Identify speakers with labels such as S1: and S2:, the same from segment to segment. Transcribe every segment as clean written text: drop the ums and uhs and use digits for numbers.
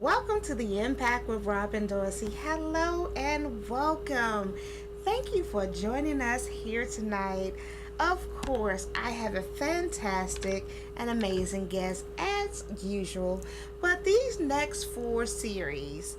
S1: Welcome to the Impact with Robin Dorsey. Hello and welcome. Thank you for joining us here tonight. Of course, I have a fantastic and amazing guest as usual, but these next four series,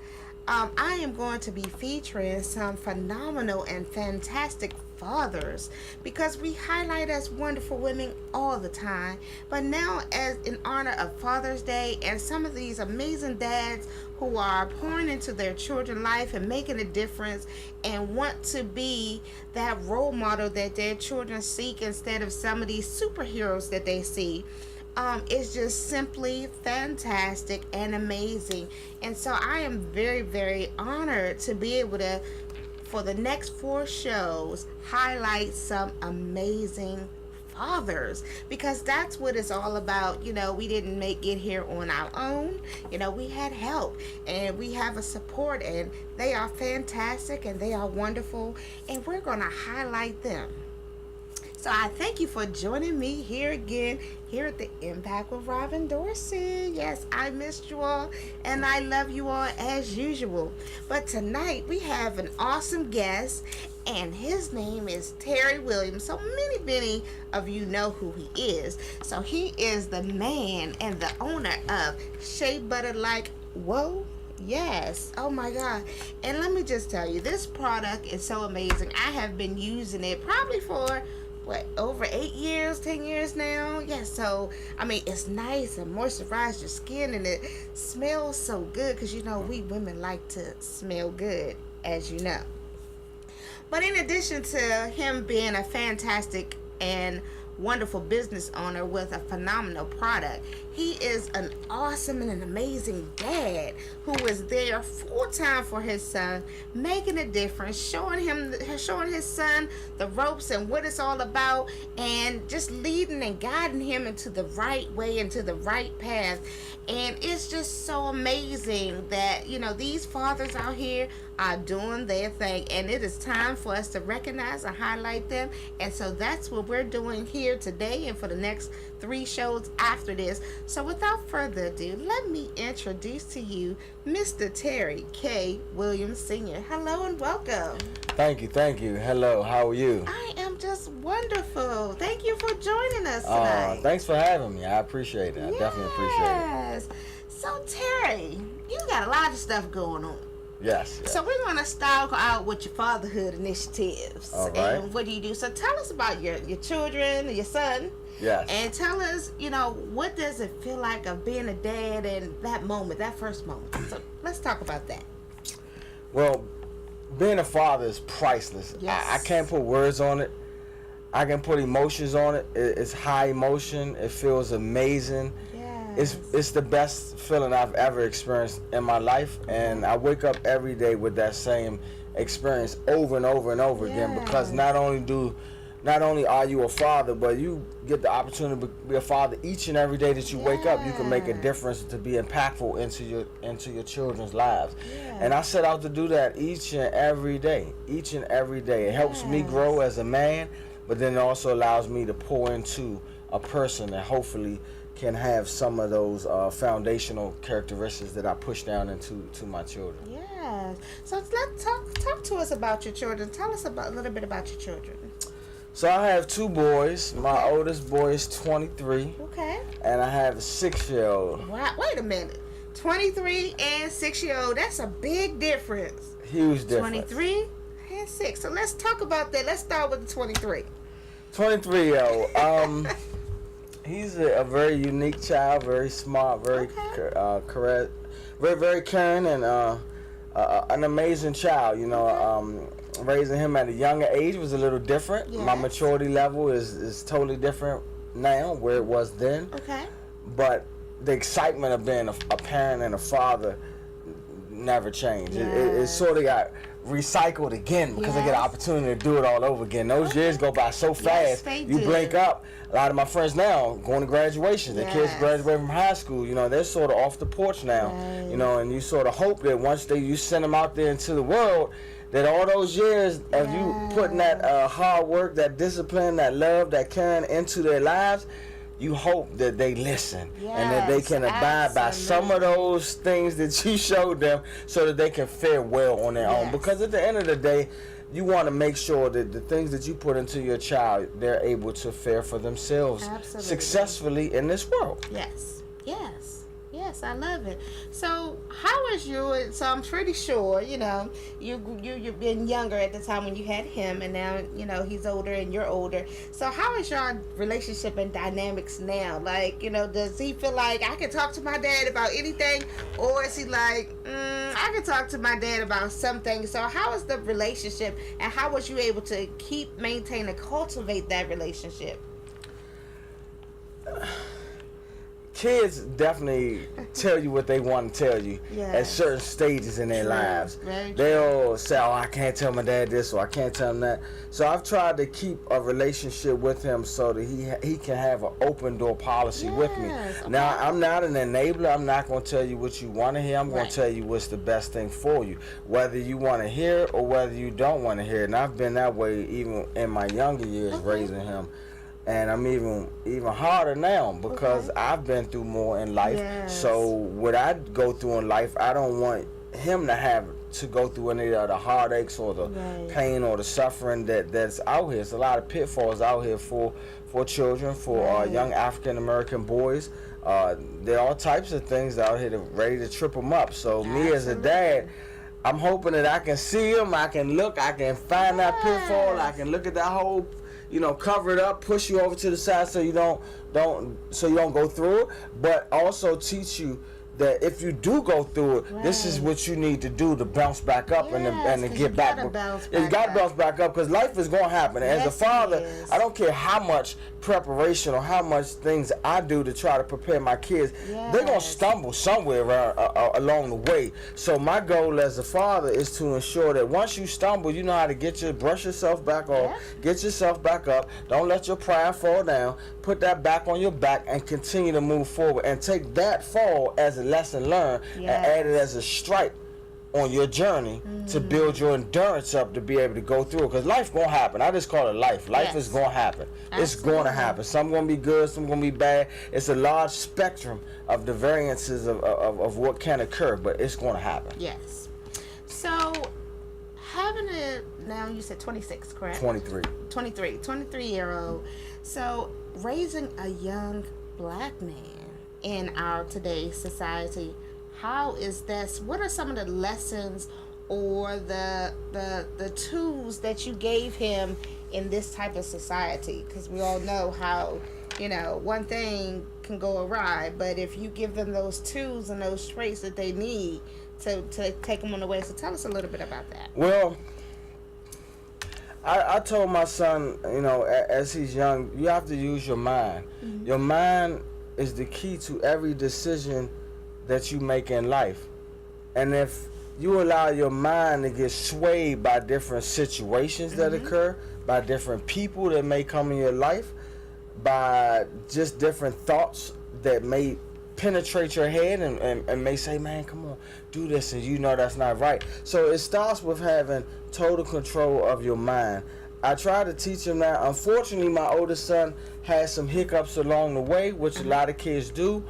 S1: I am going to be featuring some phenomenal and fantastic fathers because we highlight as wonderful women all the time, but now as in honor of Father's Day and some of these amazing dads who are pouring into their children's life and making a difference and want to be that role model that their children seek instead of some of these superheroes that they see. It's just simply fantastic and amazing. And so I am very, very honored to be able to, for the next four shows, highlight some amazing fathers, because that's what it's all about. We didn't make it here on our own. We had help and we have a support, and they are fantastic and they are wonderful, and we're going to highlight them. So I thank you for joining me here again, here at the Impact with Robin Dorsey. Yes, I missed you all, and I love you all as usual. But tonight we have an awesome guest, and his name is Terry Williams. So many of you know who he is. So he is the man and the owner of Shea Butter Like Whoa. Yes. Oh my God. And let me just tell you, this product is so amazing. I have been using it probably for over 8 years, 10 years now. Yes. So it's nice and moisturize your skin, and it smells so good because we women like to smell good, as you know. But in addition to him being a fantastic and wonderful business owner with a phenomenal product, he is an awesome and an amazing dad who is there full time for his son, making a difference, showing his son the ropes and what it's all about, and just leading and guiding him into the right way, into the right path. And it's just so amazing that these fathers out here are doing their thing, and it is time for us to recognize and highlight them. And so that's what we're doing here today and for the next 3 shows after this. So without further ado, let me introduce to you Mr. Terry K. Williams Sr. Hello and welcome.
S2: Thank you. Hello, how are you?
S1: I am just wonderful. Thank you for joining us tonight.
S2: Thanks for having me. I appreciate it. I definitely appreciate it.
S1: Yes. So Terry, you got a lot of stuff going on.
S2: Yes.
S1: So we're going to start out with your fatherhood initiatives.
S2: All right.
S1: And what do you do? So tell us about your children, your son.
S2: Yes.
S1: And tell us, what does it feel like of being a dad and that moment, that first moment? So let's talk about that.
S2: Well, being a father is priceless.
S1: Yes.
S2: I can't put words on it. I can put emotions on it. It's high emotion. It feels amazing.
S1: Yes.
S2: It's the best feeling I've ever experienced in my life, and I wake up every day with that same experience over and over and over again, because not only are you a father, but you get the opportunity to be a father each and every day that you wake up. You can make a difference to be impactful into your children's lives. And I set out to do that each and every day. It helps me grow as a man, but then it also allows me to pour into a person that hopefully can have some of those foundational characteristics that I push down into my children.
S1: Yes. So let's talk to us about your children. Tell us a little bit about your children.
S2: So I have 2 boys. My oldest boy is 23.
S1: Okay.
S2: And I have a 6-year-old.
S1: Wow. Wait a minute. 23 and 6-year-old. That's a big difference.
S2: Huge difference.
S1: 23 and 6. So let's talk about that. Let's start with the 23.
S2: 23-year-old. He's a very unique child, very smart, very correct, very caring, and an amazing child. Raising him at a younger age was a little different.
S1: Yes.
S2: My maturity level is totally different now where it was then.
S1: Okay.
S2: But the excitement of being a parent and a father never changed.
S1: Yes.
S2: It sort of got recycled again because I get an opportunity to do it all over again. Those years go by so fast. You blink up. A lot of my friends now going to graduation. Their kids graduate from high school. They're sort of off the porch now. And you sort of hope that once you send them out there into the world, that all those years of you putting that hard work, that discipline, that love, that caring into their lives, you hope that they listen and that they
S1: Yes,
S2: can abide by some of those things that you showed them so that they can fare well on their own. Because at the end of the day, you want to make sure that the things that you put into your child, they're able to fare for themselves successfully in this world.
S1: Yes, yes, yes, I love it. So how is you? So I'm pretty sure, you know, you've been younger at the time when you had him, and now, you know, he's older and you're older. So how is your relationship and dynamics now? Like, you know, does he feel like I can talk to my dad about anything, or is he like, I can talk to my dad about something? So how is the relationship, and how was you able to maintain and cultivate that relationship?
S2: Kids definitely tell you what they want to tell you at certain stages in their lives. They'll say, oh, I can't tell my dad this, or I can't tell him that. So I've tried to keep a relationship with him so that he can have an open door policy with me. Now, I'm not an enabler. I'm not going to tell you what you want to hear. I'm going to tell you what's the best thing for you, whether you want to hear it or whether you don't want to hear it. And I've been that way even in my younger years raising him. And I'm even harder now because I've been through more in life. So what I go through in life, I don't want him to have to go through any of the heartaches or the pain or the suffering that's out here. It's a lot of pitfalls out here for children, for young African American boys. There are all types of things out here ready to trip them up. So me as a dad, I'm hoping that I can see him, I can look, I can find that pitfall, I can look at that whole, you know, cover it up, push you over to the side so you don't go through it, but also teach you that if you do go through it, this is what you need to do to bounce back up and to get back. You got to bounce back up because life is going to happen. As a father, I don't care how much preparation or how much things I do to try to prepare my kids. They're going to stumble somewhere along the way. So my goal as a father is to ensure that once you stumble, you know how to brush yourself back off, get yourself back up. Don't let your pride fall down. Put that back on your back and continue to move forward and take that fall as a lesson learned and add it as a stripe on your journey to build your endurance up to be able to go through it. Because life gonna happen. I just call it life. Life is gonna happen. It's gonna happen. Some gonna be good, some gonna be bad. It's a large spectrum of the variances of what can occur, but it's gonna happen.
S1: Yes. So having now you said 26, correct? 23-year-old. So raising a young black man in our today's society, how is this? What are some of the lessons or the tools that you gave him in this type of society? Because we all know how, you know, one thing can go awry, but if you give them those tools and those traits that they need to take them on the way. So tell us a little bit about that.
S2: Well, I told my son, you know, as he's young, you have to use your mind. Your mind is the key to every decision that you make in life. And if you allow your mind to get swayed by different situations that occur, by different people that may come in your life, by just different thoughts that may penetrate your head and may say, man, come on, do this, and you know that's not right. So it starts with having total control of your mind. I try to teach him that. Unfortunately, my oldest son had some hiccups along the way, which a lot of kids do.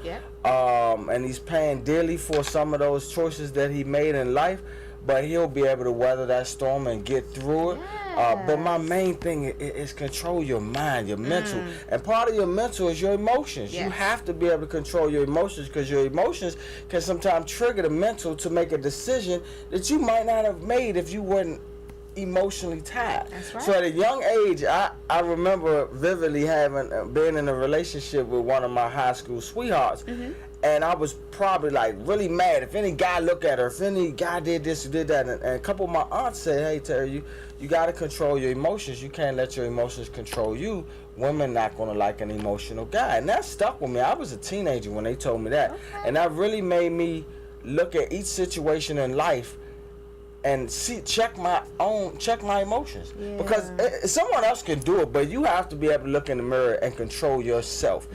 S2: And he's paying dearly for some of those choices that he made in life, but he'll be able to weather that storm and get through it. But my main thing is control your mind, your mental. And part of your mental is your emotions. You have to be able to control your emotions, because your emotions can sometimes trigger the mental to make a decision that you might not have made if you weren't emotionally tied. So at a young age, I remember vividly having been in a relationship with one of my high school sweethearts. And I was probably like really mad if any guy looked at her, if any guy did this or did that. And a couple of my aunts said, hey, Terry, you got to control your emotions. You can't let your emotions control you. Women not going to like an emotional guy. And that stuck with me. I was a teenager when they told me that. And that really made me look at each situation in life and check my emotions, because someone else can do it, but you have to be able to look in the mirror and control yourself.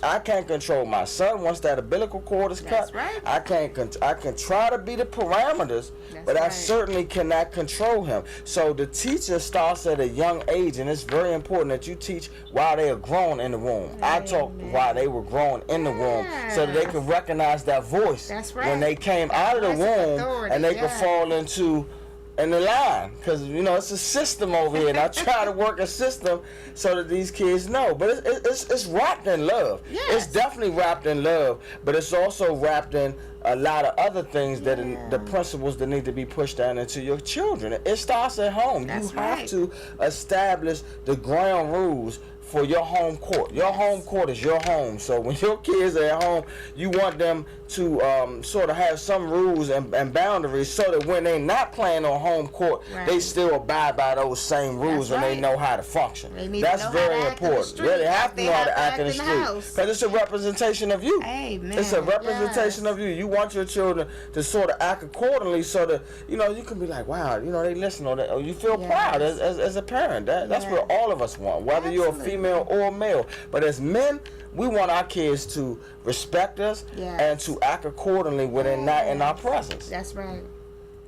S2: I can't control my son once that umbilical cord is cut.
S1: Right.
S2: I can try to be the parameters, but I certainly cannot control him. So the teacher starts at a young age, and it's very important that you teach while they are grown in the womb. I taught while they were grown in the womb, so that they can recognize that voice when they came out of the womb, and they could fall into in the line, because it's a system over here, and I try to work a system so that these kids know. But it's wrapped in love. It's definitely wrapped in love, but it's also wrapped in a lot of other things that the principles that need to be pushed down into your children. It starts at home. You have to establish the ground rules for your home court. Your home court is your home. So when your kids are at home, you want them to sort of have some rules and boundaries, so that when they're not playing on home court, they still abide by those same rules, and they know how to function. That's very important. They have to know how to act in the street, because it's a representation of you. It's a representation of you. You want your children to sort of act accordingly, so that you can be like, wow, they listen, or you feel proud as a parent. That's what all of us want, whether you're a female or a male. But as men, we want our kids to respect us and to act accordingly when they're not in our presence.
S1: That's right.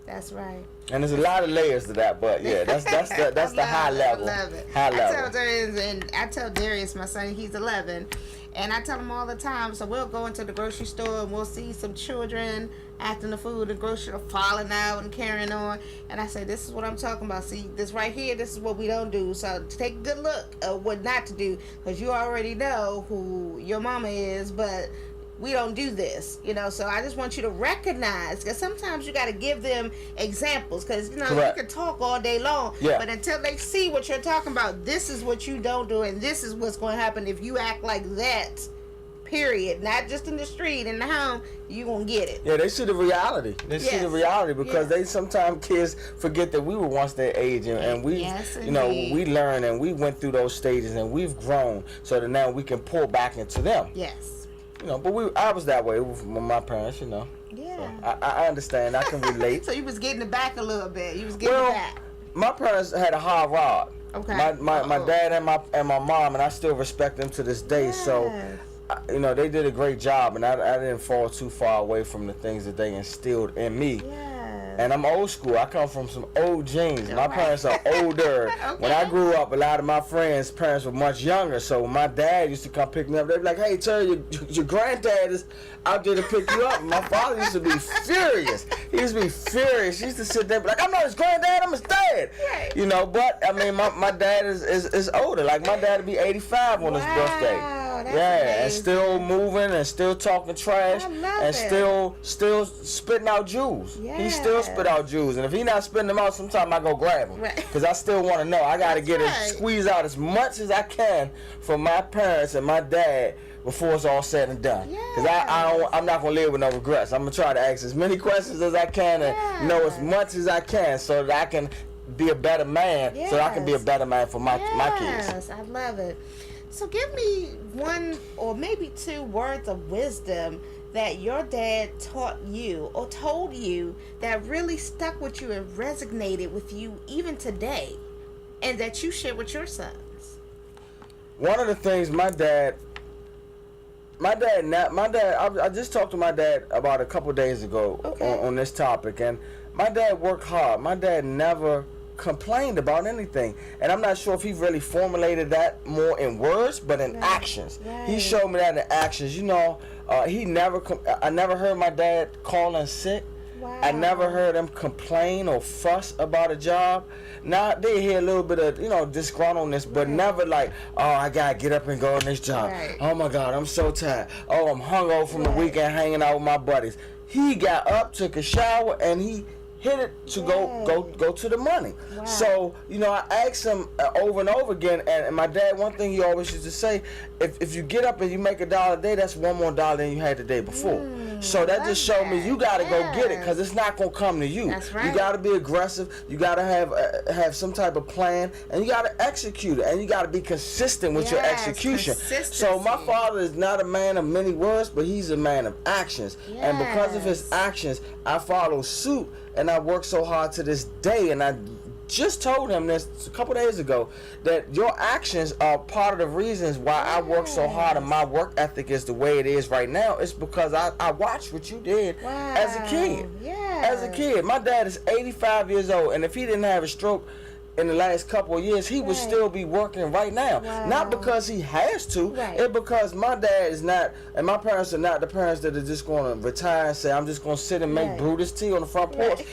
S1: That's right.
S2: And there's a lot of layers to that, but that's the high level.
S1: I love it.
S2: High level.
S1: I tell Darius, my son, he's 11, and I tell him all the time. So we'll go into the grocery store and we'll see some children acting the food, the grocery store falling out and carrying on. And I say, this is what I'm talking about. See, this right here, this is what we don't do. So take a good look at what not to do, because you already know who your mama is, but we don't do this, so I just want you to recognize, because sometimes you got to give them examples, because you can talk all day long, but until they see what you're talking about, this is what you don't do, and this is what's going to happen if you act like that, period. Not just in the street, in the home, you gonna get it.
S2: They see the reality. They see the reality, because they sometimes kids forget that we were once their age, and we we learned, and we went through those stages, and we've grown, so that now we can pull back into them. But I was that way with my parents, So I understand. I can relate.
S1: So you was getting it back a little bit. You was getting it back.
S2: My parents had a hard rod.
S1: Okay.
S2: My dad and my mom, and I still respect them to this day. So, they did a great job, and I didn't fall too far away from the things that they instilled in me. And I'm old school. I come from some old genes. My parents are older. When I grew up, a lot of my friends' parents were much younger. So when my dad used to come pick me up, they'd be like, hey, Terry, your granddad is out there to pick you up. And my father used to be furious. He used to be furious. He used to sit there and be like, I'm not his granddad, I'm his dad. But I mean, my dad is older. Like, my dad would be 85 on his birthday. And still moving, and still talking trash, and still spitting out jewels. He still spit out jewels, and if he not spitting them out, sometimes I go grab him, because I still want to know. I got to get it, squeeze out as much as I can from my parents and my dad before it's all said and done. Because I'm not gonna live with no regrets. I'm gonna try to ask as many questions as I can and know as much as I can, so that I can be a better man, so that I can be a better man for my kids.
S1: Yes, I love it. So give me one or maybe two words of wisdom that your dad taught you or told you that really stuck with you and resonated with you even today, and that you share with your sons.
S2: One of the things I just talked to my dad about a couple days ago on this topic, and my dad worked hard. My dad never complained about anything, and I'm not sure if he really formulated that more in words, but in actions. He showed me that in actions. I never heard my dad calling sick. I never heard him complain or fuss about a job. Now they hear a little bit of disgruntledness, but never like, oh, I gotta get up and go on this job. Oh my God, I'm so tired. Oh, I'm hungover from the weekend hanging out with my buddies. He got up, took a shower, and he hit it to go to the money. So I asked him over and over again, and my dad, one thing he always used to say, if you get up and you make $1 a day, that's one more dollar than you had the day before. So that just showed me you got to go get it, because it's not going to come to you.
S1: That's right.
S2: You got to be aggressive. You got to have some type of plan, and you got to execute it, and you got to be consistent with your execution. So my father is not a man of many words, but he's a man of actions. And because of his actions, I follow suit, and I work so hard to this day. And I just told him this a couple days ago, that your actions are part of the reasons why I work so hard and my work ethic is the way it is right now. It's because I watched what you did as a kid. As a kid. My dad is 85 years old, and if he didn't have a stroke in the last couple of years, he would still be working right now. Not because he has to, it's because my dad is not, and my parents are not the parents that are just going to retire and say, I'm just going to sit and make Brutus tea on the front porch.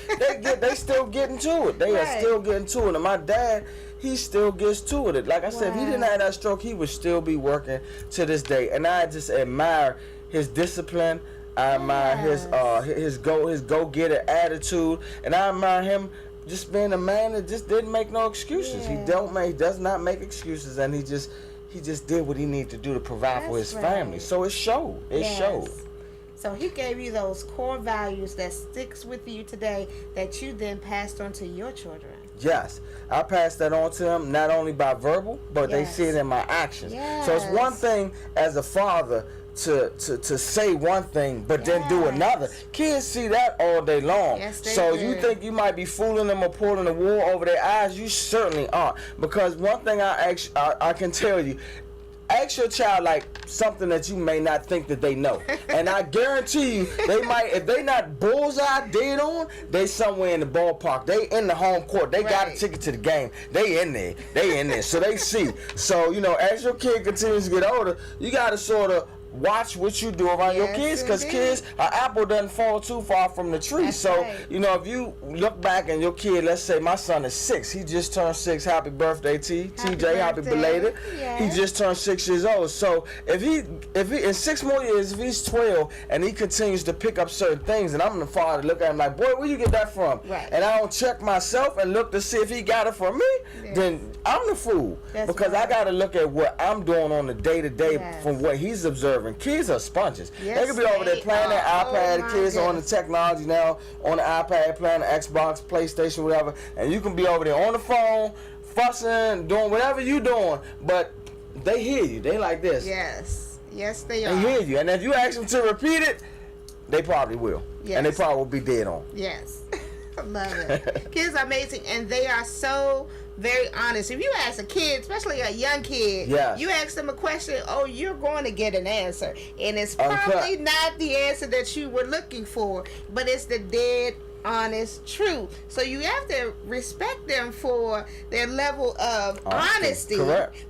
S2: They still getting to it. They are still getting to it. And my dad, he still gets to it. Like I said, if he didn't have that stroke, he would still be working to this day. And I just admire his discipline. I admire his go-getter attitude, and I admire him just being a man that just didn't make no excuses. He does not make excuses, and he just did what he needed to do to provide for his family. So it showed. It showed.
S1: So he gave you those core values that sticks with you today, that you then passed on to your children.
S2: Yes, I passed that on to them, not only by verbal, but they see it in my actions. So it's one thing as a father to say one thing but then do another. Kids see that all day long. So you think you might be fooling them or pulling the wool over their eyes? You certainly aren't. Because one thing I can tell you, ask your child like something that you may not think that they know, and I guarantee you they might. If they not bullseye dead on, they somewhere in the ballpark. They in the home court. They got a ticket to the game. They in there. So they see. So as your kid continues to get older, you got to sort of watch what you do around your kids, because kids, an apple doesn't fall too far from the tree. If you look back and your kid, let's say my son is 6, he just turned 6. Happy birthday, TJ. Happy belated. He just turned 6 years old. So if he in 6 more years, if he's 12 and he continues to pick up certain things, and I'm the father, look at him like, boy, where you get that from? And I don't check myself and look to see if he got it from me, then I'm the fool. Because I got to look at what I'm doing on the day-to-day from what he's observing. Kids are sponges. They could be over there playing their iPad. The kids are on the technology now, on the iPad, playing the Xbox, PlayStation, whatever. And you can be over there on the phone, fussing, doing whatever you doing. But they hear you. They like this.
S1: Yes, they are.
S2: They hear you. And if you ask them to repeat it, they probably will. And they probably will be dead on.
S1: I love it. Kids are amazing, and they are so very honest. If you ask a kid, especially a young kid, you ask them a question, you're going to get an answer, and it's probably not the answer that you were looking for, but it's the dead honest truth. So you have to respect them for their level of honesty,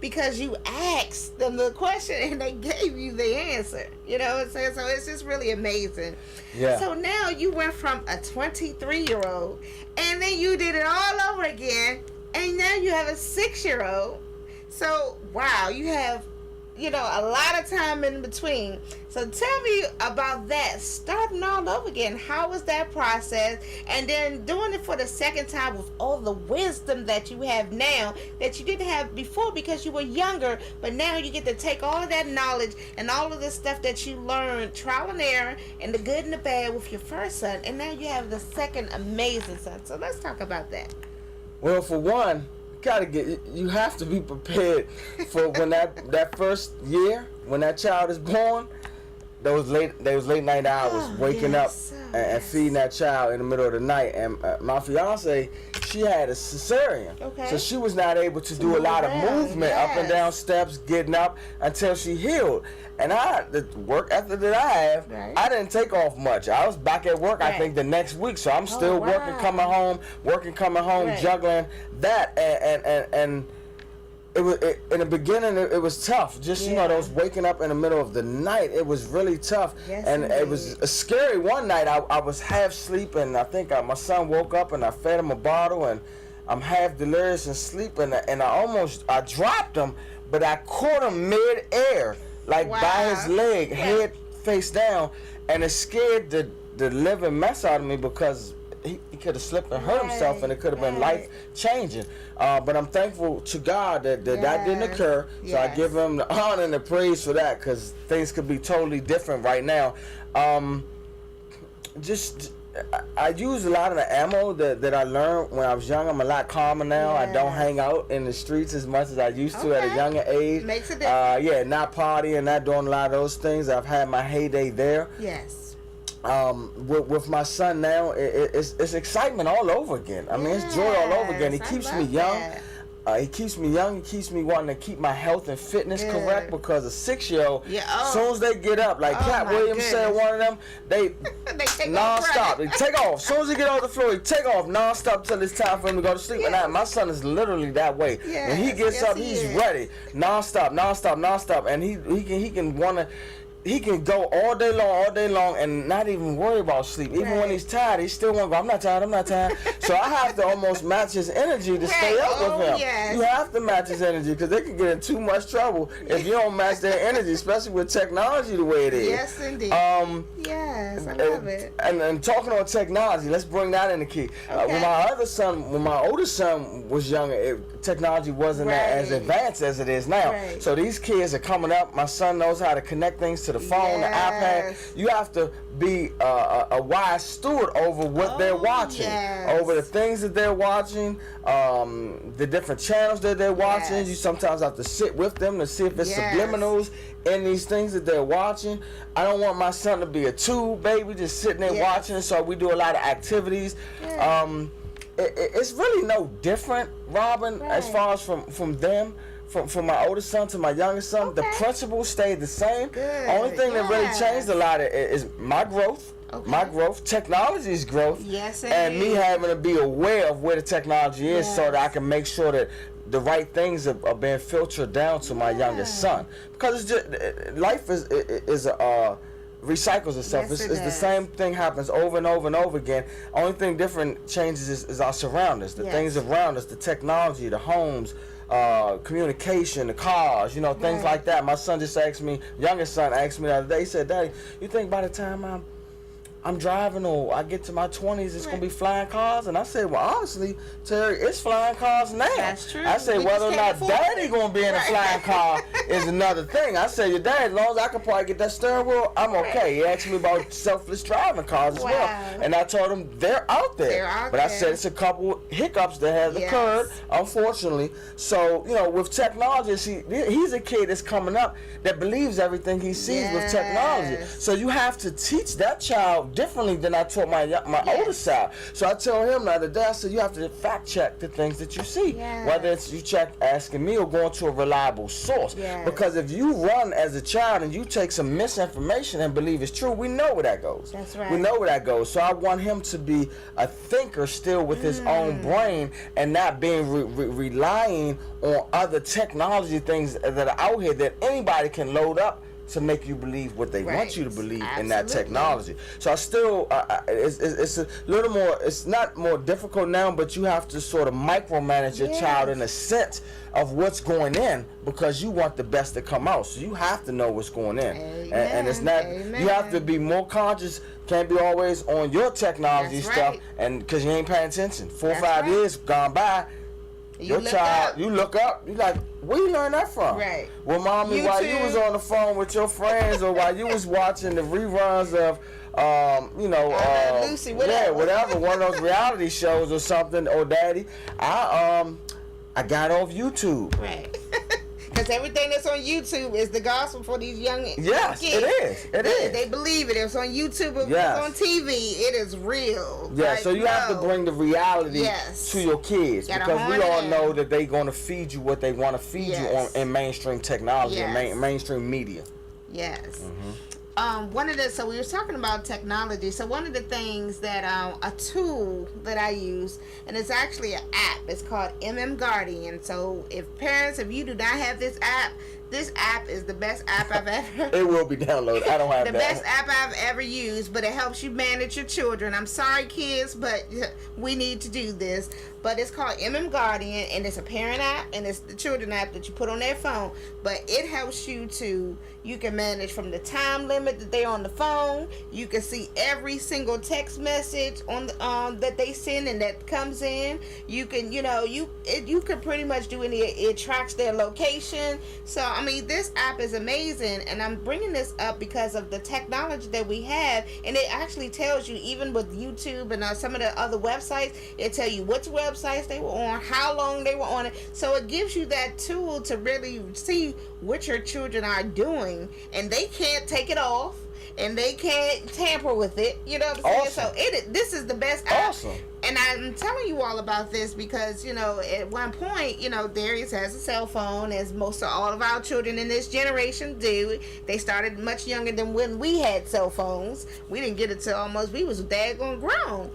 S1: because you asked them the question and they gave you the answer. You know what I'm saying? So it's just really amazing. So now you went from a 23-year-old, and then you did it all over again, and now you have a 6-year-old. So wow, you have a lot of time in between. So tell me about that, starting all over again. How was that process? And then doing it for the second time with all the wisdom that you have now that you didn't have before because you were younger, but now you get to take all of that knowledge and all of the stuff that you learned, trial and error, and the good and the bad with your first son, and now you have the second amazing son. So let's talk about that.
S2: Well, for one, you have to be prepared for when that first year, when that child is born, those late night hours, waking up and feeding that child in the middle of the night. And my fiance, she had a cesarean, so she was not able to do a lot of movement up and down steps, getting up until she healed. And the work ethic that I have, I didn't take off much. I was back at work, I think, the next week. So I'm still working, coming home, juggling that. And in the beginning, it was tough. Just, those waking up in the middle of the night, it was really tough. And it was scary. One night, I was half sleeping. I think my son woke up and I fed him a bottle, and I'm half delirious and sleeping. And I dropped him, but I caught him mid-air. By his leg, head face down, and it scared the living mess out of me, because he could have slipped and hurt himself, and it could have been life changing. But I'm thankful to God that didn't occur. So I give him the honor and the praise for that, because things could be totally different right now. I use a lot of the ammo that I learned when I was young. I'm a lot calmer now.
S1: Yes.
S2: I don't hang out in the streets as much as I used to at a younger age.
S1: Makes a difference.
S2: Yeah, not partying, not doing a lot of those things. I've had my heyday there.
S1: Yes.
S2: With my son now, it's excitement all over again. I mean, it's joy all over again. He keeps me young. He keeps me young. He keeps me wanting to keep my health and fitness correct, because a 6-year-old, as soon as they get up, like Cat Williams said, one of them, they
S1: take
S2: non-stop. They take off. As soon as he get off the floor, he take off non-stop till it's time for him to go to sleep.
S1: Yes.
S2: And my son is literally that way.
S1: Yes.
S2: When he gets up, he's ready. Non-stop. And he can want to. He can go all day long, and not even worry about sleep. Even when he's tired, he still want to go, I'm not tired. So I have to almost match his energy to stay up with him.
S1: Yes.
S2: You have to match his energy, because they can get in too much trouble if you don't match their energy, especially with technology the way it is.
S1: Yes, indeed. Yes, I love it.
S2: And talking on technology, let's bring that in the key. When my oldest son was younger, technology wasn't as advanced as it is now.
S1: Right.
S2: So these kids are coming up. My son knows how to connect things to the phone, the iPad. You have to be a wise steward over what they're watching, over the things that they're watching, the different channels that they're watching. You sometimes have to sit with them to see if it's subliminals in these things that they're watching. I don't want my son to be a tube baby just sitting there watching, so we do a lot of activities. It's really no different, Robin, as far as from them. From my oldest son to my youngest son, the principles stayed the same. Only thing that really changed a lot is my growth. My growth, technology's growth, and me having to be aware of where the technology is, so that I can make sure that the right things are being filtered down to my youngest son. Because it's just, life is recycles itself. It's the same thing happens over and over and over again. Only thing different changes is our surroundings, the things around us, the technology, the homes, communication, the cars, things like that. My son just asked me, youngest son asked me the other day, he said, Daddy, you think by the time I'm driving or I get to my 20s, it's going to be flying cars? And I said, well, honestly, Terry, it's flying cars now.
S1: That's true.
S2: I said, whether or not Daddy going to be in a flying car is another thing. I said, your dad, as long as I can probably get that steering wheel, I'm okay. He asked me about selfless driving cars as well. And I told him they're out there. But I said it's a couple hiccups that has occurred, unfortunately. So, with technology, he's a kid that's coming up that believes everything he sees with technology. So you have to teach that child differently than I taught my oldest child. So I tell him the other day, I said, you have to fact check the things that you see. Whether it's you check asking me or going to a reliable source. Because if you run as a child and you take some misinformation and believe it's true, we know where that goes.
S1: That's right.
S2: We know where that goes. So I want him to be a thinker still with his own brain, and not being relying on other technology things that are out here that anybody can load up to make you believe what they want you to believe in that technology. So I still, it's a little more, it's not more difficult now, but you have to sort of micromanage your child in a sense of what's going in, because you want the best to come out. So you have to know what's going in. And it's not, you have to be more conscious, can't be always on your technology stuff, and because you ain't paying attention. 4 or 5 years gone by, your child, you look up, you like, where you learn that from? Well, mommy, YouTube. While you was on the phone with your friends, or while you was watching the reruns of,
S1: Lucy, whatever,
S2: one of those reality shows or something, or Daddy, I got off YouTube.
S1: Because everything that's on YouTube is the gospel for these young kids.
S2: It is. It is.
S1: They believe it. If it's on YouTube, if it's on TV, it is real.
S2: So you have to bring the reality to your kids, because we all know that they're going to feed you what they want to feed you in mainstream technology and mainstream media.
S1: So we were talking about technology. So one of the things that a tool that I use, and it's actually an app. It's called Guardian. So if you do not have this app is the best app I've ever.
S2: It will be downloaded. I don't have
S1: the best app I've ever used, but it helps you manage your children. I'm sorry, kids, but we need to do this. But it's called Guardian, and it's a parent app, and it's the children app that you put on their phone. But it helps you can manage from the time limit that they're on the phone. You can see every single text message on the, that they send and that comes in. You can, you can pretty much do it tracks their location. So I mean, this app is amazing, and I'm bringing this up because of the technology that we have, and it actually tells you, even with YouTube and some of the other websites, it tells you which websites they were on, how long they were on it, so it gives you that tool to really see what your children are doing, and they can't take it off, and they can't tamper with it, you know what I'm saying?
S2: Awesome.
S1: So this is the best app.
S2: Awesome.
S1: And I'm telling you all about this because, you know, at one point, you know, Darius has a cell phone, as most of all of our children in this generation do. They started much younger than when we had cell phones. We didn't get it till almost, we was daggone grown.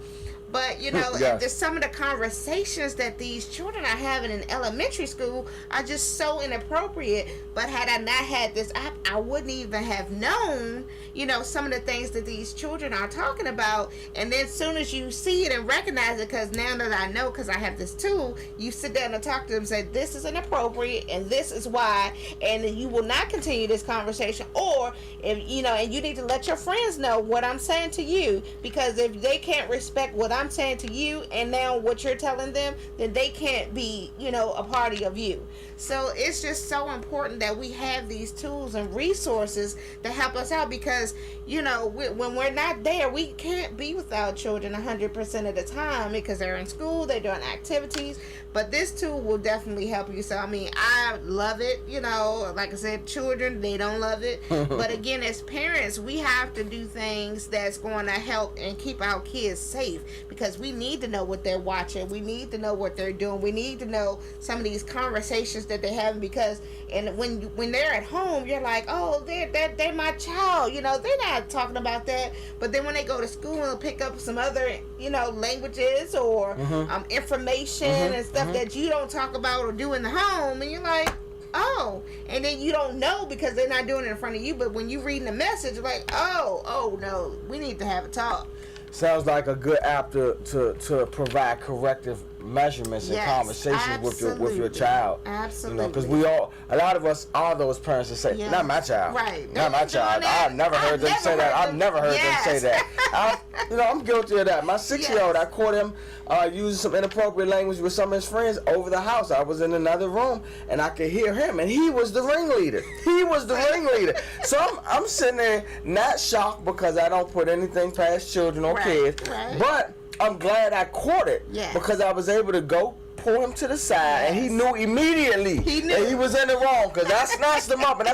S1: But, you know,
S2: yes.
S1: some of the conversations that these children are having in elementary school are just so inappropriate. But had I not had this app, I wouldn't even have known, you know, some of the things that these children are talking about. And then as soon as you see it and recognize it, because now that I know, because I have this tool, you sit down and talk to them and say, this is inappropriate and this is why. And you will not continue this conversation. Or, if you know, and you need to let your friends know what I'm saying to you. Because if they can't respect what I'm saying to you and now what you're telling them, then they can't be, you know, a party of you. So it's just so important that we have these tools and resources to help us out, because, you know, when we're not there, we can't be with our children 100% of the time because they're in school, they're doing activities. But this tool will definitely help you. So, I mean, I love it. You know, like I said, children, they don't love it. But again, as parents, we have to do things that's going to help and keep our kids safe, because we need to know what they're watching. We need to know what they're doing. We need to know some of these conversations that they're having, because when they're at home, you're like, oh, they're my child. You know, they're not talking about that. But then when they go to school and pick up some other, you know, languages or information and stuff that you don't talk about or do in the home, and you're like, oh, and then you don't know because they're not doing it in front of you, but when you reading the message, you're like, oh no, we need to have a talk.
S2: Sounds like a good app to provide corrective measurements and conversations with your child.
S1: Absolutely.
S2: You know, because a lot of us are those parents that say, not my child.
S1: Right.
S2: Not my child. I've never heard them say that. I've never heard them say that. I'm guilty of that. My 6-year-old, I caught him using some inappropriate language with some of his friends over the house. I was in another room and I could hear him, and he was the ringleader. So I'm sitting there not shocked, because I don't put anything past children or kids. Right. But I'm glad I caught it, because I was able to go pull him to the side, and he knew immediately that he was in the wrong, because I snatched him up, and I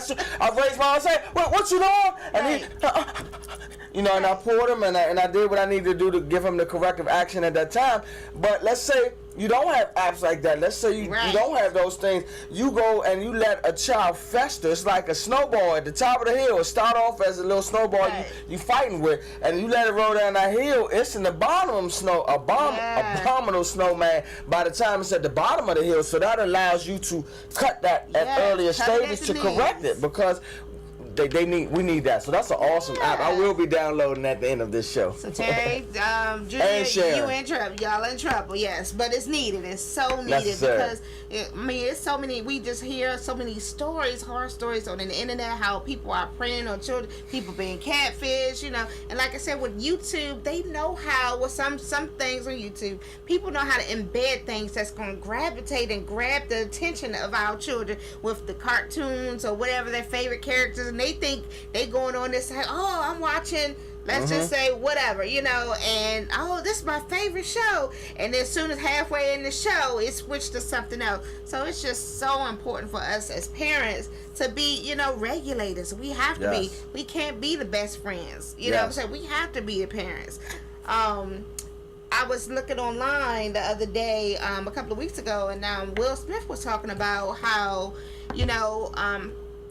S2: raised my arm and said, what you doing? And he, you know, and I pulled him, and I did what I needed to do to give him the corrective action at that time. But let's say you don't have apps like that. Let's say you don't have those things. You go and you let a child fester. It's like a snowball at the top of the hill. It start off as a little snowball you fighting with, and you let it roll down that hill. It's in the bottom abominable snowman by the time it's at the bottom of the hill. So that allows you to cut that at earlier stages to correct it, because we need that. So that's an awesome app. I will be downloading at the end of this show.
S1: So Terry, Junior, you in trouble. Y'all in trouble, yes. But it's needed. It's so needed. Necessary. Because it's so many. We just hear so many stories, horror stories on the internet. How people are preying on children, people being catfish. You know, and like I said, with YouTube, they know how. With some things on YouTube, people know how to embed things that's going to gravitate and grab the attention of our children with the cartoons or whatever their favorite characters. And they think they going on this side, oh, I'm watching, let's just say whatever, you know, and oh, this is my favorite show, and as soon as halfway in the show it switched to something else. So it's just so important for us as parents to be, you know, regulators. We have to be. We can't be the best friends, you know what I'm saying? We have to be the parents. I was looking online the other day, a couple of weeks ago, and Will Smith was talking about how, you know,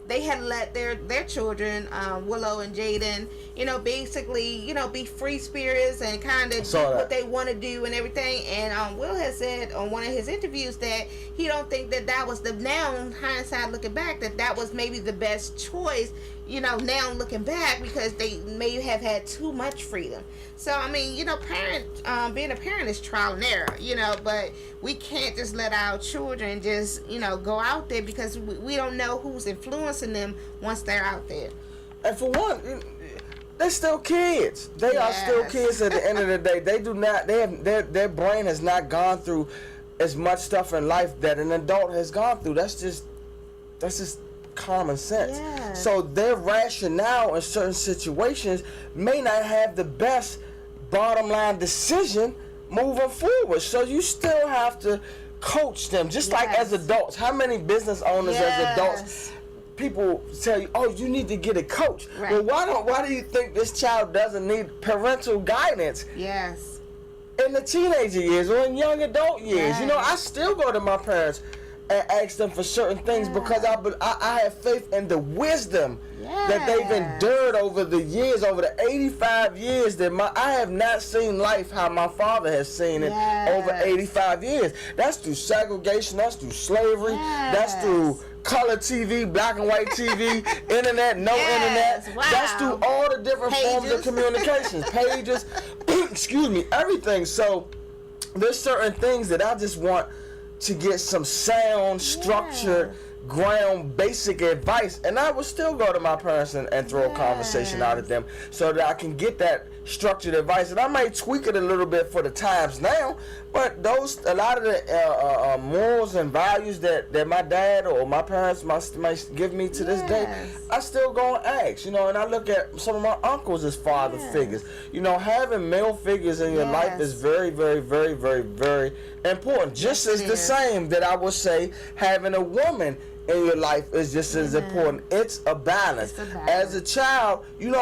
S1: they had let their children, Willow and Jaden, you know, basically, you know, be free spirits and kind of do what they want to do and everything. And Will has said on one of his interviews that he don't think that was now, hindsight looking back, that was maybe the best choice, you know, now looking back, because they may have had too much freedom. So, I mean, you know, being a parent is trial and error, you know, but we can't just let our children just, you know, go out there, because we don't know who's influencing them once they're out there.
S2: And for one, they're still kids. They are still kids at the end of the day. They do not, their brain has not gone through as much stuff in life that an adult has gone through. That's just common sense.
S1: Yes.
S2: So their rationale in certain situations may not have the best bottom line decision moving forward. So you still have to coach them, just like as adults. How many business owners as adults, people tell you, oh, you need to get a coach. Well, why do you think this child doesn't need parental guidance?
S1: Yes.
S2: In the teenager years or in young adult years. You know, I still go to my parents and ask them for certain things because I have faith in the wisdom that they've endured over the years, over the 85 years that I have not seen life how my father has seen it over 85 years. That's through segregation, that's through slavery, that's through color TV, black and white TV, internet, no internet. That's through all the different forms of communications, pages, excuse me, everything. So there's certain things that I just want to get some sound, structured, ground, basic advice, and I would still go to my parents and throw a conversation out at them so that I can get that structured advice. And I might tweak it a little bit for the times now, but a lot of the morals and values that my dad or my parents might give me to this day, I still go and ask, you know. And I look at some of my uncles as father figures. You know, having male figures in your life is very, very, very, very, very important. Just as the same that I would say having a woman in your life is just as important. It's a balance. As a child, you're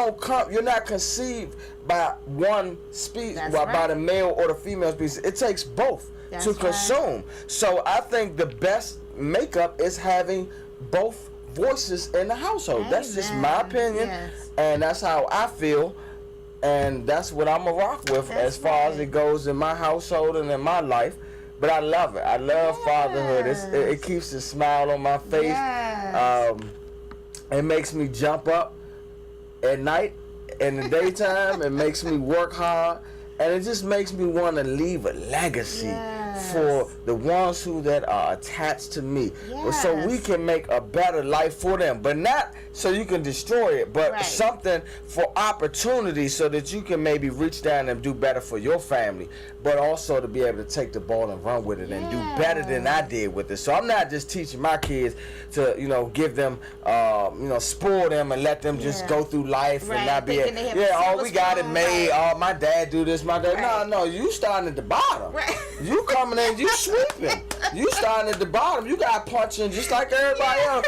S2: not conceived by one species, by the male or the female species. It takes both to consume. So I think the best makeup is having both voices in the household. That's just my opinion, and that's how I feel, and that's what I'm gonna rock with as far as it goes in my household and in my life. But I love it. I love fatherhood. It keeps a smile on my face. It makes me jump up at night, in the daytime. It makes me work hard, and it just makes me want to leave a legacy for the ones that are attached to me, so we can make a better life for them. But not so you can destroy it, but something for opportunity so that you can maybe reach down and do better for your family, but also to be able to take the ball and run with it and do better than I did with it. So I'm not just teaching my kids to, give them, spoil them and let them just go through life and not be, we got it made. Oh, my dad do this, my dad. No, you starting at the bottom. You coming in, you sweeping. You starting at the bottom. You got punching just like everybody else.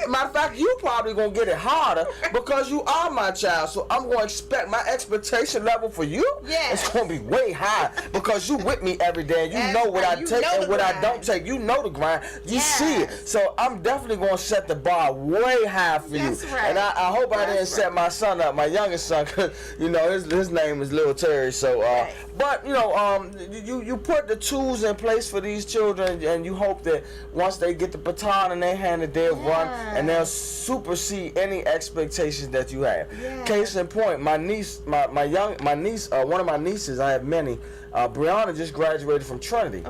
S2: Matter of fact, you probably gonna get it harder because you are my child. So I'm gonna expect my expectation level for you. It's gonna be way high because you with me every day. And you know what I take and what I don't take. You know the grind. You see it. So I'm definitely gonna set the bar way high for you. And I hope I didn't set my son up, my youngest son, because his name is Little Terry. So, but you put the tools in place for these children, and you hope that once they get the baton in their hand, that they'll run and they'll supersede any expectations that you have. Case in point, my niece, one of my nieces, I have many. Brianna just graduated from Trinity.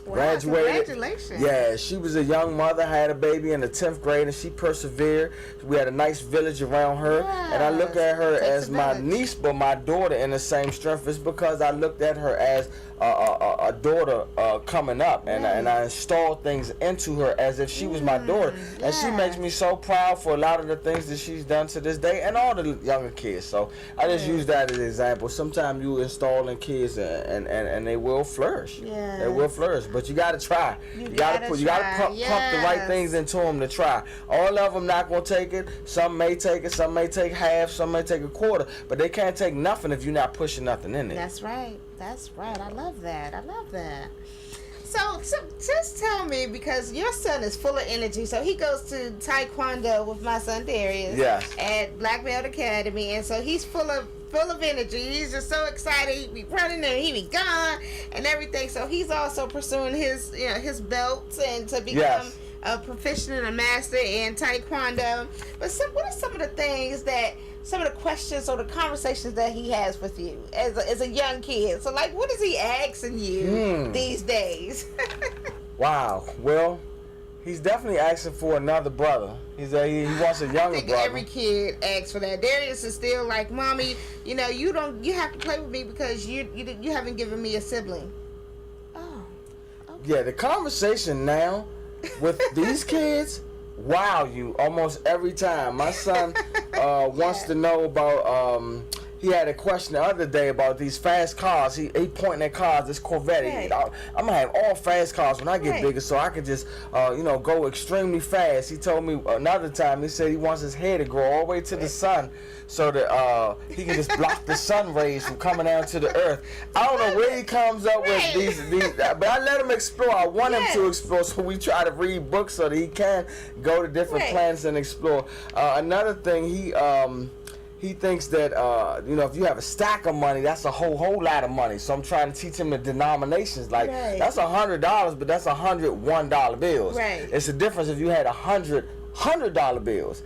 S2: Graduated.
S1: Congratulations.
S2: Yeah, she was a young mother, had a baby in the 10th grade, and she persevered. We had a nice village around her, and I look at her as my niece, but my daughter in the same strength. It's because I looked at her as a daughter coming up, and I installed things into her as if she was my daughter, and she makes me so proud for a lot of the things that she's done to this day, and all the younger kids. So I just use that as an example. Sometimes you install in kids, and they will flourish. They will flourish. But you gotta try. You gotta pump the right things into them to try. All of them not gonna take it. Some may take it. Some may take half. Some may take a quarter. But they can't take nothing if you're not pushing nothing in there.
S1: That's right. I love that. So just tell me, because your son is full of energy. So he goes to Taekwondo with my son Darius at Black Belt Academy, and so he's full of energy. He's just so excited. He be running and he be gone and everything. So he's also pursuing his belts and to become a proficient and a master in Taekwondo. But what are some of the questions or the conversations that he has with you as a young kid? So like, what is he asking you these days? Wow. Well, he's definitely asking for another brother. He wants a younger brother. Every kid asks for that. Darius is still like, Mommy, you have to play with me because you haven't given me a sibling. Oh. Okay. Yeah, the conversation now with these kids
S2: wow you almost every time. My son wants to know about. He had a question the other day about these fast cars. He pointing at cars. This Corvette.
S1: Right.
S2: I'm gonna have all fast cars when I get
S1: Right.
S2: bigger, so I can just go extremely fast. He told me another time. He said he wants his hair to grow all the way to the sun, so that he can just block the sun rays from coming down to the earth. I don't know where he comes up with these, but I let him explore. I want him to explore, so we try to read books so that he can go to different planets and explore. Another thing, he thinks that if you have a stack of money, that's a whole lot of money. So I'm trying to teach him the denominations. Like that's $100, but that's $101 bills.
S1: Right.
S2: It's the difference if you had $100 bills.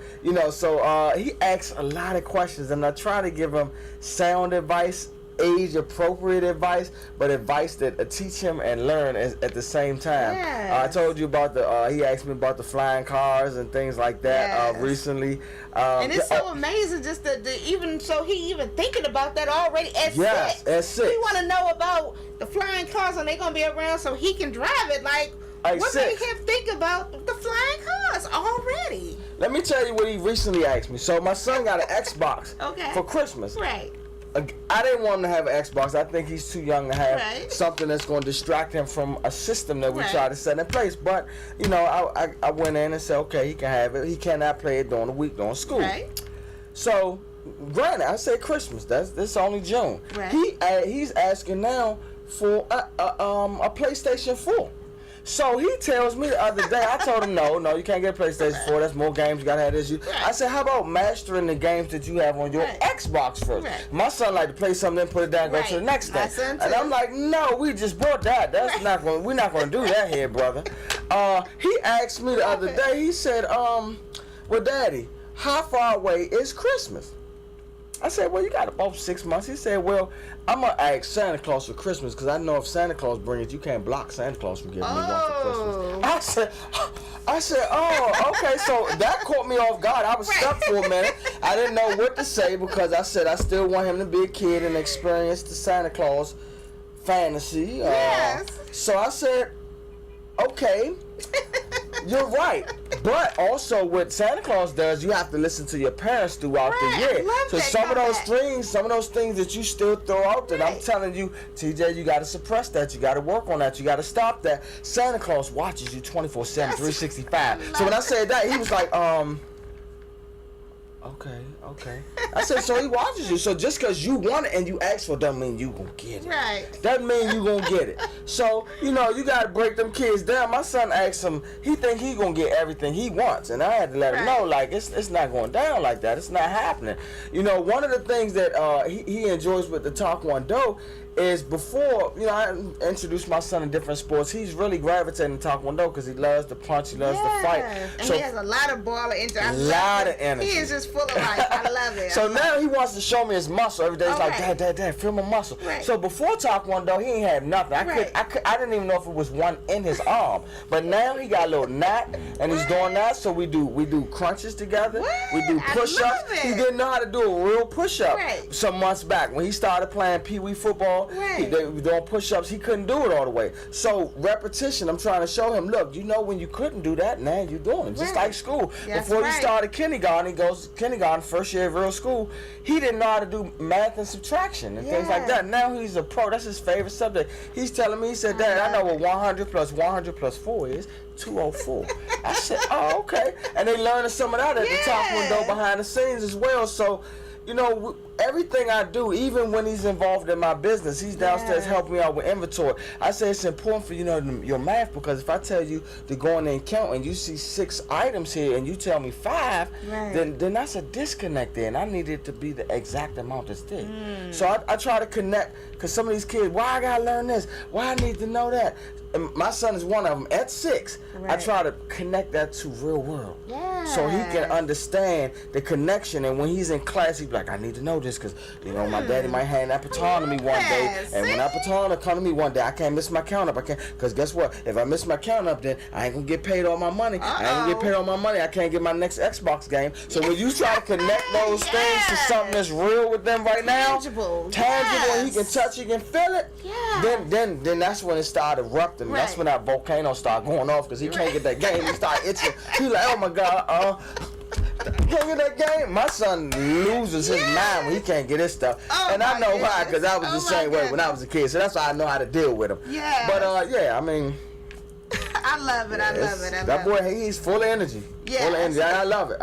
S2: So he asks a lot of questions, and I try to give him sound advice, age appropriate advice, but advice that teach him and learn at the same time. I told you about he asked me about the flying cars and things like that recently.
S1: And it's so amazing just even he even thinking about that already at 6.
S2: At 6.
S1: We want to know about the flying cars and they're going to be around so he can drive it. Like what made him think about the flying cars already?
S2: Let me tell you what he recently asked me. So my son got an Xbox for Christmas.
S1: Right.
S2: I didn't want him to have an Xbox. I think he's too young to have something that's going to distract him from a system that we try to set in place. But, I went in and said, okay, he can have it. He cannot play it during the week, during school.
S1: Right.
S2: So, granted, I said Christmas. This only June.
S1: Right.
S2: He's asking now for a PlayStation 4. So he tells me the other day, I told him, no, you can't get a PlayStation 4. That's more games. You got to have this. I said, how about mastering the games that you have on your Xbox first? Right. My son like to play something, then put it down and go to the next thing. And I'm like, no, we just bought that. We're not going to do that here, brother. He asked me the other day, he said, well, Daddy, how far away is Christmas? I said, well, you got about 6 months. He said, well, I'm going to ask Santa Claus for Christmas because I know if Santa Claus brings it, you can't block Santa Claus from giving me one for Christmas. I said, oh, okay. So that caught me off guard. I was stuck for a minute. I didn't know what to say because I said I still want him to be a kid and experience the Santa Claus fantasy. So I said, okay, you're right. But also what Santa Claus does, you have to listen to your parents throughout the year. So some of those things that you still throw out there, I'm telling you, TJ, you got to suppress that. You got to work on that. You got to stop that. Santa Claus watches you 24/7, 365. So when I said that, he was like, okay. I said, so he watches you. So just because you want it and you ask for it doesn't mean you gonna get it.
S1: Right.
S2: Doesn't mean you gonna get it. So, you gotta break them kids down. My son asked him, he think he gonna get everything he wants. And I had to let him know, like, it's not going down like that. It's not happening. One of the things that he enjoys with the Taekwondo is before, I introduced my son to different sports, he's really gravitating to Taekwondo because he loves to punch, he loves to fight.
S1: And so, he has a lot of baller energy.
S2: A lot of energy.
S1: He is just full of life. I love it.
S2: So now he wants to show me his muscle every day. He's like, Dad, feel my muscle. Right. So before Taekwondo, he ain't had nothing. I didn't even know if it was one in his arm. But now he got a little knot, and he's doing that. So we do crunches together. We do push-ups. He didn't know how to do a real push-up some months back. When he started playing Pee-wee football, they were doing push-ups. He couldn't do it all the way. So repetition, I'm trying to show him, look, when you couldn't do that, now you're doing it. Just like school. Before you started kindergarten, he goes to kindergarten, first year of real school, he didn't know how to do math and subtraction and things like that. Now he's a pro. That's his favorite subject. He's telling me, he said, Dad, I know what 100 plus 100 plus 4 is. 204. I said, oh, okay. And they learning some of that at the Taekwondo behind the scenes as well. So, everything I do, even when he's involved in my business, he's downstairs helping me out with inventory. I say it's important for your math, because if I tell you to go in there and count and you see 6 items here and you tell me 5, then that's a disconnect there, and I need it to be the exact amount that's there. So I try to connect, because some of these kids, why I gotta learn this? Why I need to know that? And my son is one of them. At 6, I try to connect that to real world. so he can understand the connection. And when he's in class, he's like, I need to know this because, you know, my daddy might hand that baton to me one day. And when that baton will come to me one day, I can't miss my count up. I can't, because guess what? If I miss my count up, then I ain't going to get paid all my money. I ain't going to get paid all my money. I can't get my next Xbox game. So when you try to connect those things to something that's real with them right now, tangible, and he can touch it and feel it, then that's when it started erupting. That's when that volcano started going off because he can't get that game. He started itching. He's like, oh my God, can't get that game. My son loses his mind when he can't get his stuff. And I know why, because I was the same way when I was a kid. So that's why I know how to deal with him. But I mean,
S1: I love it. I love it.
S2: That boy, he's full of energy. Full of energy. I love it.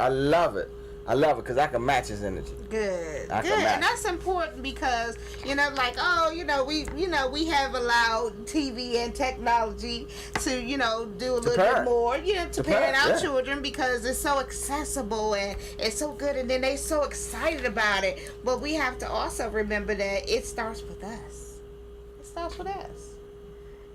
S2: I love it because I can match his energy.
S1: Good. And that's important because, you know, like, we have allowed TV and technology to, you know, do a little bit more, to parent our children because it's so accessible and it's so good, and then they're so excited about it. But we have to also remember that it starts with us. It starts with us.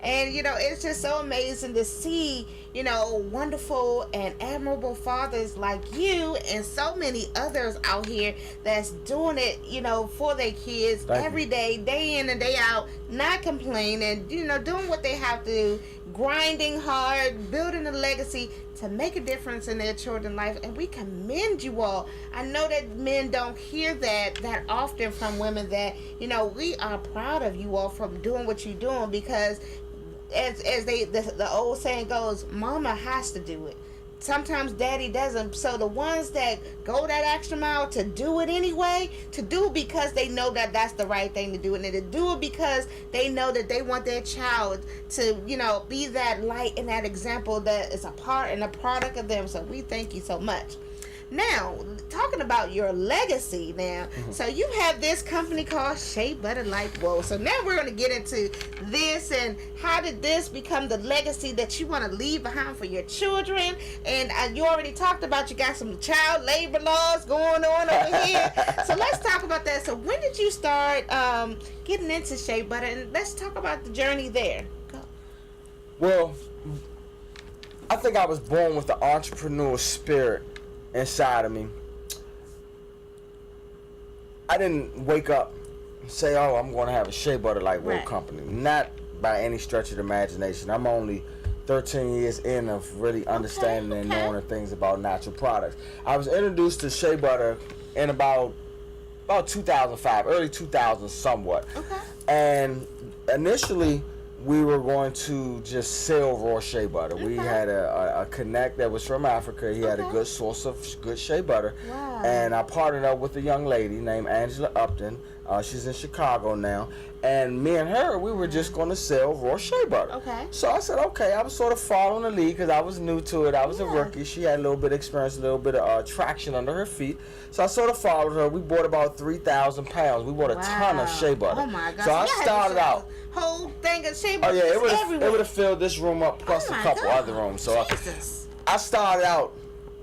S1: And, you know, it's just so amazing to see, you know, wonderful and admirable fathers like you and so many others out here that's doing it, you know, for their kids every day, day in and day out, not complaining, you know, doing what they have to do, grinding hard, building a legacy to make a difference in their children's life. And we commend you all. I know that men don't hear that often from women, that, you know, we are proud of you all from doing what you're doing, because as the old saying goes, mama has to do it. Sometimes daddy doesn't. So the ones that go that extra mile to do it anyway, to do it because they know that that's the right thing to do, and to do it because they know that they want their child to, you know, be that light and that example that is a part and a product of them. So we thank you so much. Now, talking about your legacy now, so you have this company called Shea Butter Like Whoa. So now we're going to get into this, and how did this become the legacy that you want to leave behind for your children? And you already talked about you got some child labor laws going on over here. So let's talk about that. So when did you start getting into Shea Butter? And let's talk about the journey there. Go.
S2: Well, I think I was born with the entrepreneur spirit inside of me. I didn't wake up and say, oh, I'm going to have a Shea Butter Like Whoa company. Not by any stretch of the imagination. I'm only 13 years in of really understanding and knowing the things about natural products. I was introduced to Shea Butter in about 2005, early 2000s somewhat. And initially, we were going to just sell raw shea butter. We had a connect that was from Africa. He had a good source of good shea butter. And I partnered up with a young lady named Angela Upton. She's in Chicago now. And me and her, we were just going to sell raw shea butter. So I said, okay. I was sort of following the lead because I was new to it. I was a rookie. She had a little bit of experience, a little bit of traction under her feet. So I sort of followed her. We bought about 3,000 pounds. We bought a ton of shea butter.
S1: Oh my God.
S2: So I started out.
S1: Whole thing of shea butter.
S2: Oh yeah, it would have filled this room up plus a couple other rooms. So I started out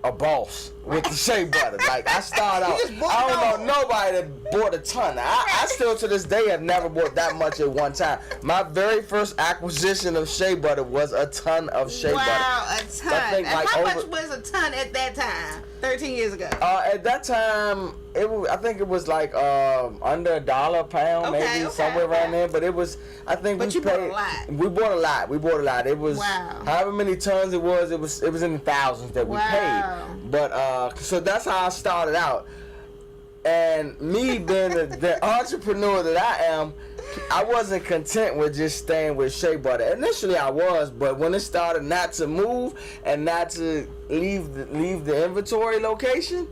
S2: a boss with the shea butter. Like, I started out, I don't know nobody that bought a ton. I still to this day have never bought that much at one time. My very first acquisition of shea butter was a ton of shea butter.
S1: Wow, a ton. And how much was a ton at that time? 13 years ago.
S2: At that time, I think it was like under $1 a pound, maybe somewhere around there. But it was, I think we
S1: bought a lot.
S2: We bought a lot. It was however many tons it was. It was in the thousands that we paid. But so that's how I started out. And me being the entrepreneur that I am, I wasn't content with just staying with shea butter. Initially I was, but when it started not to move and not to leave the inventory location,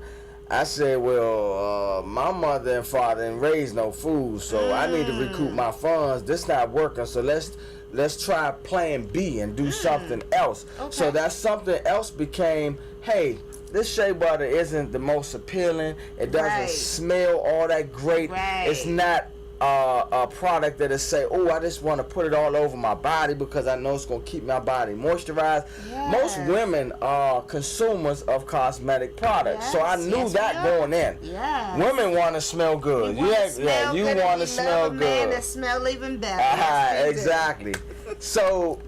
S2: I said, well, my mother and father didn't raise no food, so I need to recoup my funds. This not working, so let's try plan B and do something else. So that something else became, hey, this shea butter isn't the most appealing. It doesn't smell all that great. It's not a product that is say, oh, I just want to put it all over my body because I know it's going to keep my body moisturized. Most women are consumers of cosmetic products. So I knew that going in. Women want to smell good. You want to smell good.
S1: Man that smell even better.
S2: Exactly. So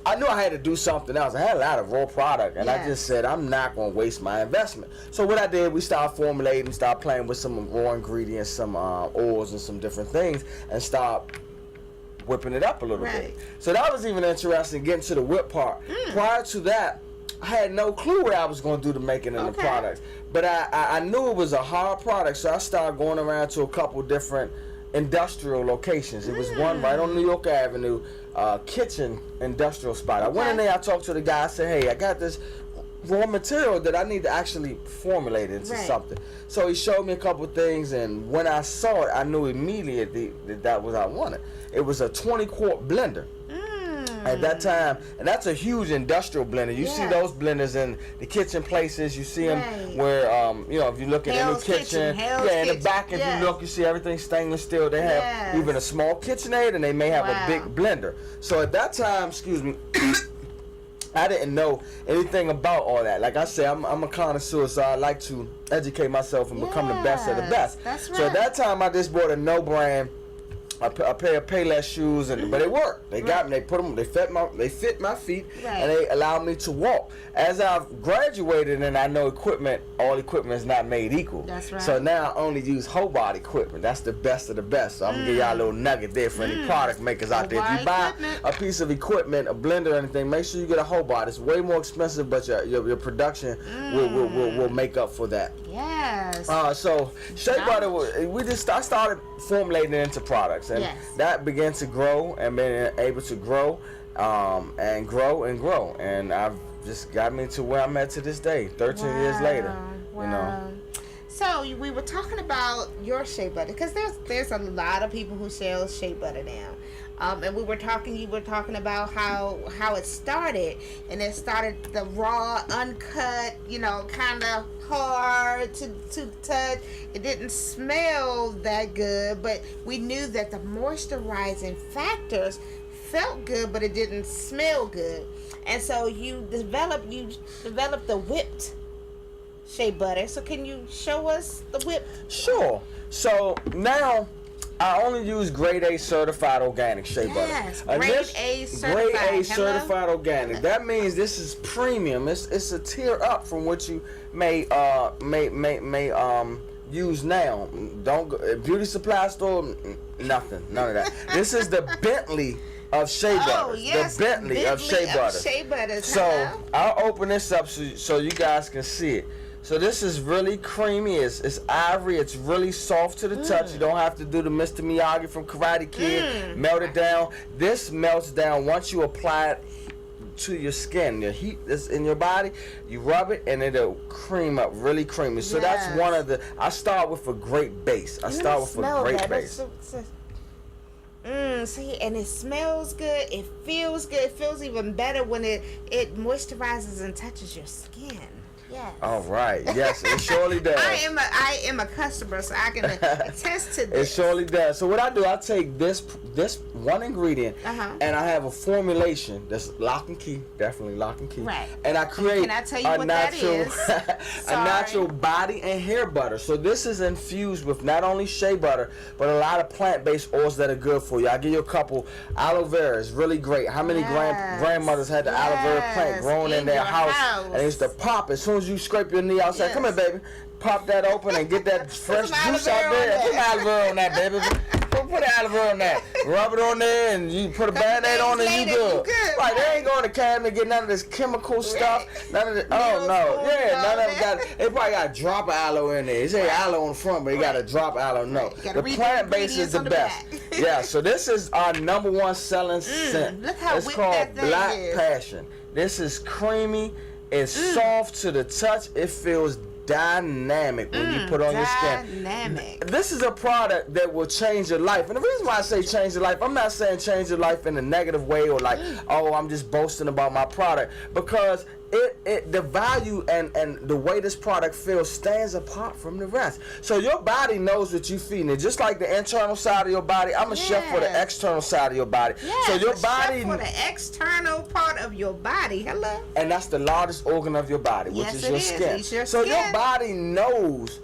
S2: I knew I had to do something else. I had a lot of raw product, and I
S1: Yes.
S2: just said, I'm not going to waste my investment. So what I did, we started formulating, started playing with some raw ingredients, some oils and some different things, and start whipping it up a little bit. So that was even interesting, getting to the whip part. Prior to that, I had no clue what I was going to do to making in the products. But I knew it was a hard product, so I started going around to a couple different industrial locations. It was one right on New York Avenue, kitchen industrial spot. I went in there, I talked to the guy, I said, hey, I got this raw material that I need to actually formulate into something. So he showed me a couple things, and when I saw it, I knew immediately that was what I wanted. It was a 20-quart blender. At that time, and that's a huge industrial blender. You see those blenders in the kitchen places. You see them where, you know, if you look at a new kitchen, in the back, if you look, you see everything stainless steel. They have even a small KitchenAid, and they may have a big blender. So at that time, excuse me, I didn't know anything about all that. Like I said, I'm a connoisseur, so I like to educate myself and become the best of the best.
S1: That's right.
S2: So at that time, I just bought a no brand. A pair of Payless shoes, but it worked. They got me. They put them. They fit my feet, and they allowed me to walk. As I've graduated, and I know all equipment is not made equal.
S1: That's right.
S2: So now I only use whole body equipment. That's the best of the best. So I'm gonna give y'all a little nugget there for any product makers out there. If you buy a piece of equipment, a blender or anything, make sure you get a whole body. It's way more expensive, but your production will make up for that.
S1: Yes.
S2: So Shea Butter, I started formulating it into products, and that began to grow and been able to grow, and grow and grow, and I've just got me to where I'm at to this day, 13 years later. You know.
S1: So we were talking about your Shea Butter, because there's a lot of people who sell Shea Butter now. And you were talking about how it started, and it started the raw, uncut, you know, kind of hard to touch. It didn't smell that good, but we knew that the moisturizing factors felt good, but it didn't smell good. And so you developed the whipped Shea Butter. So can you show us the whipped?
S2: Sure. So now I only use grade A certified organic Shea Butter.
S1: Yes, grade A certified.
S2: Grade A certified organic. That means this is premium. It's a tier up from what you may use now. Don't go beauty supply store. Nothing. None of that. This is the Bentley of Shea Butter.
S1: Yes,
S2: the Bentley of Shea Butter.
S1: Shea Butter.
S2: So I'll open this up so you guys can see it. So this is really creamy. It's ivory. It's really soft to the touch. You don't have to do the Mr. Miyagi from Karate Kid. Melt it down. This melts down once you apply it to your skin. The heat that's in your body, you rub it and it'll cream up, really creamy. So that's one of the. I start with a great base. I start with a great base.
S1: See, and it smells good. It feels good. It feels even better when it moisturizes and touches your skin. Yes.
S2: All right. Yes, it surely does.
S1: I am a customer, so I can attest to this.
S2: It surely does. So what I do, I take this one ingredient, and I have a formulation that's lock and key, definitely lock and key.
S1: Right.
S2: And I create a natural body and hair butter. So this is infused with not only shea butter, but a lot of plant-based oils that are good for you. I give you a couple. Aloe vera is really great. How many grandmothers had the aloe vera plant growing in their house, and it used to pop as soon as you scrape your knee outside. Come here, baby. Pop that open and get that fresh juice out there. Put aloe vera on that, baby. Put aloe vera on that. Rub it on there, and you put a Band-Aid on it, and you good. Right, they ain't going to cabinet get none of this chemical stuff. None of this. Oh no, none of them got. They probably got a drop of aloe in there. It say aloe on the front, but they got a drop of aloe. No, the plant base is the best. Yeah, so this is our #1 selling scent.
S1: Look how
S2: it's called Black Passion. This is creamy. It's soft to the touch. It feels dynamic when you put on your skin.
S1: Dynamic.
S2: This is a product that will change your life. And the reason why I say change your life, I'm not saying change your life in a negative way or like, oh, I'm just boasting about my product. Because the value and the way this product feels stands apart from the rest. So your body knows what you're feeding it. Just like the internal side of your body, I'm a chef for the external side of your body.
S1: Yes,
S2: so your body
S1: chef for the external part of your body. Hello.
S2: And that's the largest organ of your body, which is your skin.
S1: It's your
S2: so
S1: skin.
S2: your body knows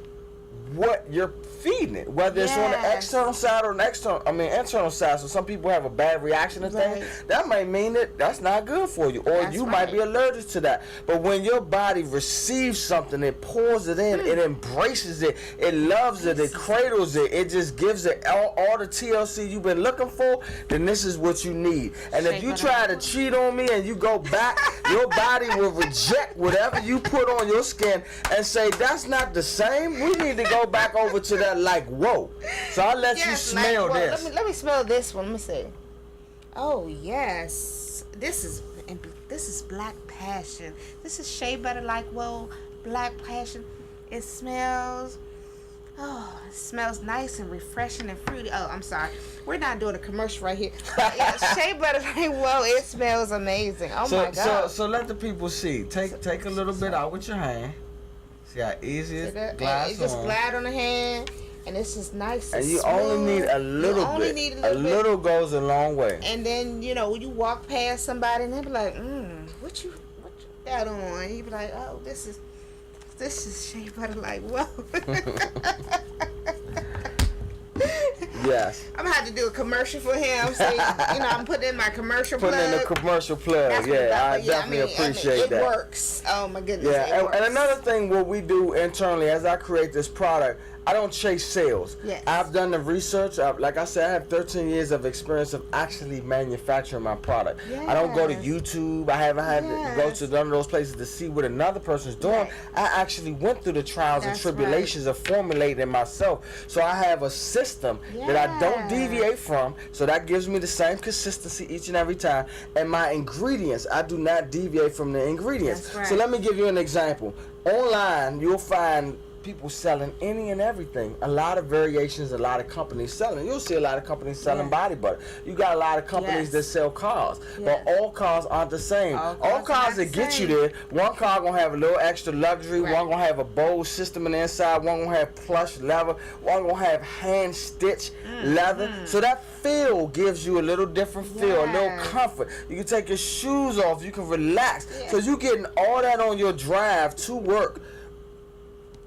S2: what you're feeding it, whether it's on the external side or internal side. So some people have a bad reaction to things. That might mean that that's not good for you, or you might be allergic to that. But when your body receives something, it pours it in, it embraces it, it loves it, it cradles it, it just gives it all the TLC you've been looking for, then this is what you need. And if you try to cheat on me and you go back, your body will reject whatever you put on your skin and say, that's not the same. We need to go back over to that like whoa. So I'll let you smell this.
S1: Let me smell this one. Let me see. Oh yes, this is Black Passion. This is Shea Butter Like Whoa, Black Passion. It smells nice and refreshing and fruity. Oh, I'm sorry. We're not doing a commercial right here. Shea Butter Like Whoa, it smells amazing. Oh my God.
S2: So let the people see. Take a little bit out with your hand. See how easy it is? Glide
S1: it just glide on the hand, and it's just nice and
S2: you only need a little bit. A little goes a long way.
S1: And then, you walk past somebody and they be like, what you got on? You be like, oh, this is Shea Butter Like Whoa.
S2: Yes.
S1: I'm gonna have to do a commercial for him. So, I'm putting in my commercial plug.
S2: Putting in the commercial plug. I definitely appreciate that.
S1: It works. Oh my goodness.
S2: Yeah, and another thing, what we do internally as I create this product, I don't chase sales.
S1: Yes.
S2: I've done the research. Like I said, I have 13 years of experience of actually manufacturing my product.
S1: Yes.
S2: I don't go to YouTube. I haven't had to go to none of those places to see what another person's doing.
S1: Right.
S2: I actually went through the trials and tribulations of formulating myself. So I have a system that I don't deviate from. So that gives me the same consistency each and every time. And my ingredients, I do not deviate from the ingredients.
S1: That's right.
S2: So let me give you an example. Online, you'll find people selling any and everything. A lot of variations, a lot of companies selling. You'll see a lot of companies selling body butter. You got a lot of companies that sell cars. But all cars aren't the same. All cars that get you there, one car gonna have a little extra luxury, one gonna have a bold system in the inside, one gonna have plush leather, one gonna have hand stitched leather. So that feel gives you a little different feel, a little comfort. You can take your shoes off, you can relax. So you getting all that on your drive to work.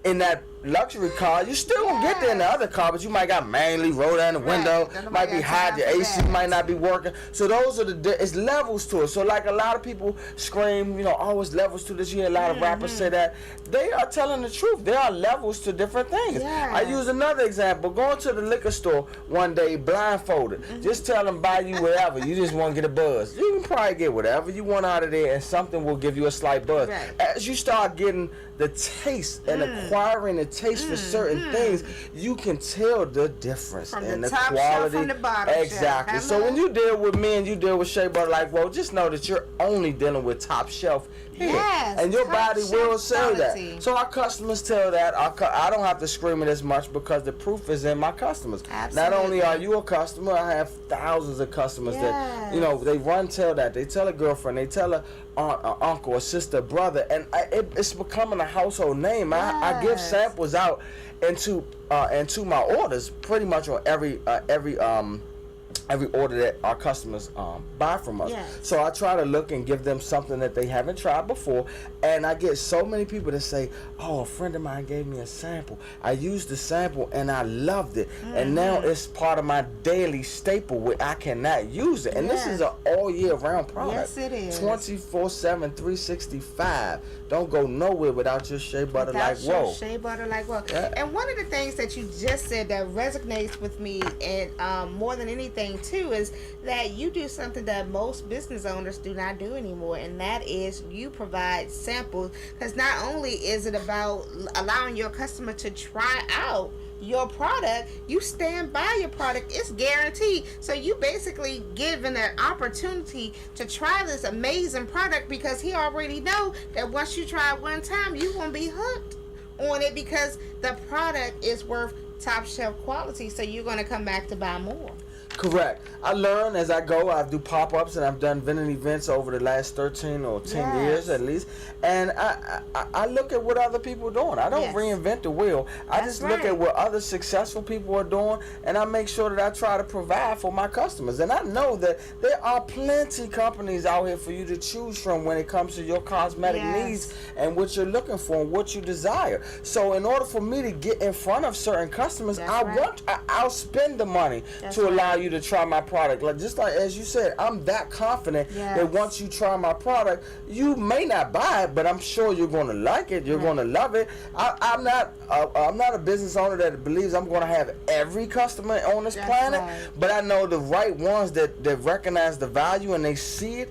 S2: In that luxury car, you still gonna get there in the other car, but you might got manually roll down the window, might be hot, your AC might not be working. So those are it's levels to it. So like a lot of people scream, it's levels to this. You hear a lot of rappers say that. They are telling the truth. There are levels to different things. I use another example. Going to the liquor store one day blindfolded. Just tell them buy you whatever. You just want to get a buzz. You can probably get whatever you want out of there, and something will give you a slight buzz. As you start getting the taste and acquiring the taste for certain things, you can tell the difference in the
S1: top
S2: quality.
S1: From the bottom
S2: exactly.
S1: Shelf.
S2: So when you deal with me and you deal with Shea Butter Like Whoa, just know that you're only dealing with top shelf here, and your body will say that. So our customers tell that. I don't have to scream it as much because the proof is in my customers. Not only are you a customer, I have thousands of customers that they tell that. They tell a girlfriend, they tell a aunt, or uncle, or sister, brother, and it's becoming a household name. I give samples out into my orders pretty much on every order that our customers buy from us. So I try to look and give them something that they haven't tried before, and I get so many people that say, oh, a friend of mine gave me a sample. I used the sample and I loved it, and now it's part of my daily staple where I cannot use it. And this is an all year round product.
S1: Yes, it is.
S2: 24/7, 365. Don't go nowhere without your Shea Butter Like Whoa.
S1: Shea Butter Like Whoa. And one of the things that you just said that resonates with me, and more than anything too, is that you do something that most business owners do not do anymore, and that is you provide samples. Because not only is it about allowing your customer to try out your product, you stand by your product. It's guaranteed. So you basically given an opportunity to try this amazing product, because he already know that once you try it one time, you won't be hooked on it, because the product is worth top shelf quality. So you're going to come back to buy more.
S2: Correct. I learn as I go. I do pop-ups and I've done vending events over the last 13 or 10 years at least. And I look at what other people are doing. I don't reinvent the wheel. I just look at what other successful people are doing, and I make sure that I try to provide for my customers. And I know that there are plenty companies out here for you to choose from when it comes to your cosmetic needs and what you're looking for and what you desire. So in order for me to get in front of certain customers, I'll spend the money to allow you to try my product. Like just like as you said, I'm that confident that once you try my product, you may not buy it, but I'm sure you're going to like it. You're going to love it. I'm not a business owner that believes I'm going to have every customer on this planet, but I know the right ones that recognize the value and they see it.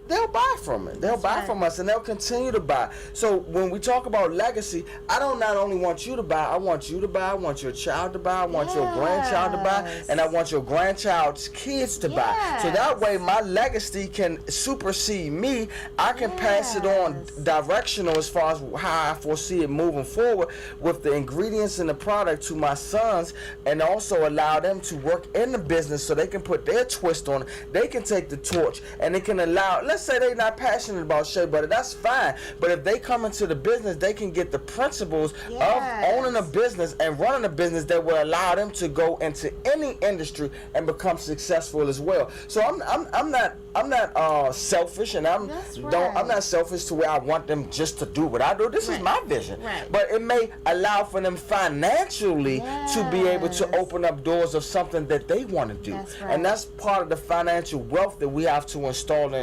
S2: They'll buy from it. They'll buy from us, and they'll continue to buy. So when we talk about legacy, I don't not only want you to buy, I want you to buy, I want your child to buy, I want your grandchild to buy, and I want your grandchild's kids to buy. So that way my legacy can supersede me. I can pass it on directional as far as how I foresee it moving forward with the ingredients in the product to my sons, and also allow them to work in the business so they can put their twist on it. They can take the torch, and it can allow, let's say they're not passionate about shea butter, that's fine. But if they come into the business, they can get the principles of owning a business and running a business that will allow them to go into any industry and become successful as well. So I'm not selfish, and I'm not selfish to where I want them just to do what I do. This is my vision. But it may allow for them financially to be able to open up doors of something that they want to do. And that's part of the financial wealth that we have to install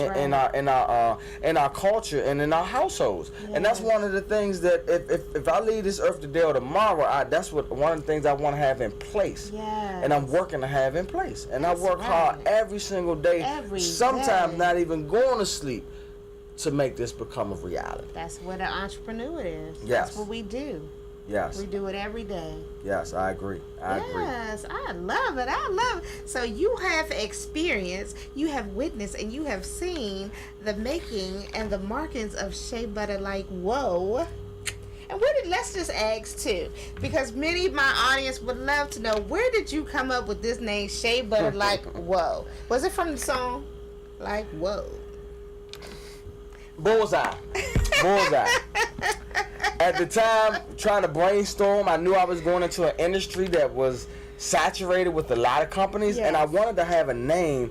S2: in our culture and in our households. And that's one of the things that if I leave this earth today or tomorrow, that's one of the things I want to have in place. And I'm working to have in place. And I work hard every single day, sometimes not even going to sleep, to make this become a reality.
S1: That's what an entrepreneur is. That's what we do.
S2: Yes.
S1: We do it every day.
S2: Yes, I agree. I agree.
S1: Yes, I love it. I love it. So you have experience, you have witnessed, and you have seen the making and the markings of Shea Butter Like Whoa. And let's just ask too, because many of my audience would love to know, where did you come up with this name, Shea Butter Like Whoa? Was it from the song Like Whoa?
S2: Bullseye. At the time, trying to brainstorm, I knew I was going into an industry that was saturated with a lot of companies, and I wanted to have a name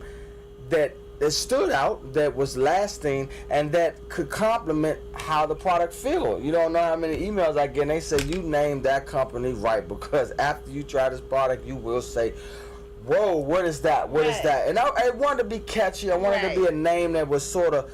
S2: that stood out, that was lasting, and that could complement how the product feel. You don't know how many emails I get, and they say, you named that company right, because after you try this product, you will say, whoa, what is that? What is that? And I wanted to be catchy. I wanted to be a name that was sort of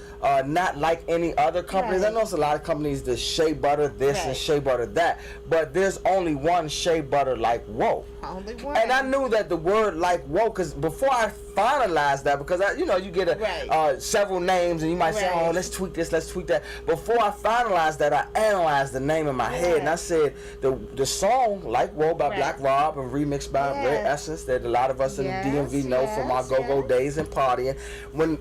S2: not like any other companies. I know it's a lot of companies that shea butter this and shea butter that, but there's only one Shea Butter Like Whoa.
S1: Only one.
S2: And I knew that the word like whoa, because before I finalized that, because you get several names, and you might say, oh, let's tweak this, let's tweak that. Before I finalized that, I analyzed the name in my head, and I said the song Like Whoa by Black Rob and remixed by Red Essence, that a lot of us in the DMV know from our go-go days and partying. When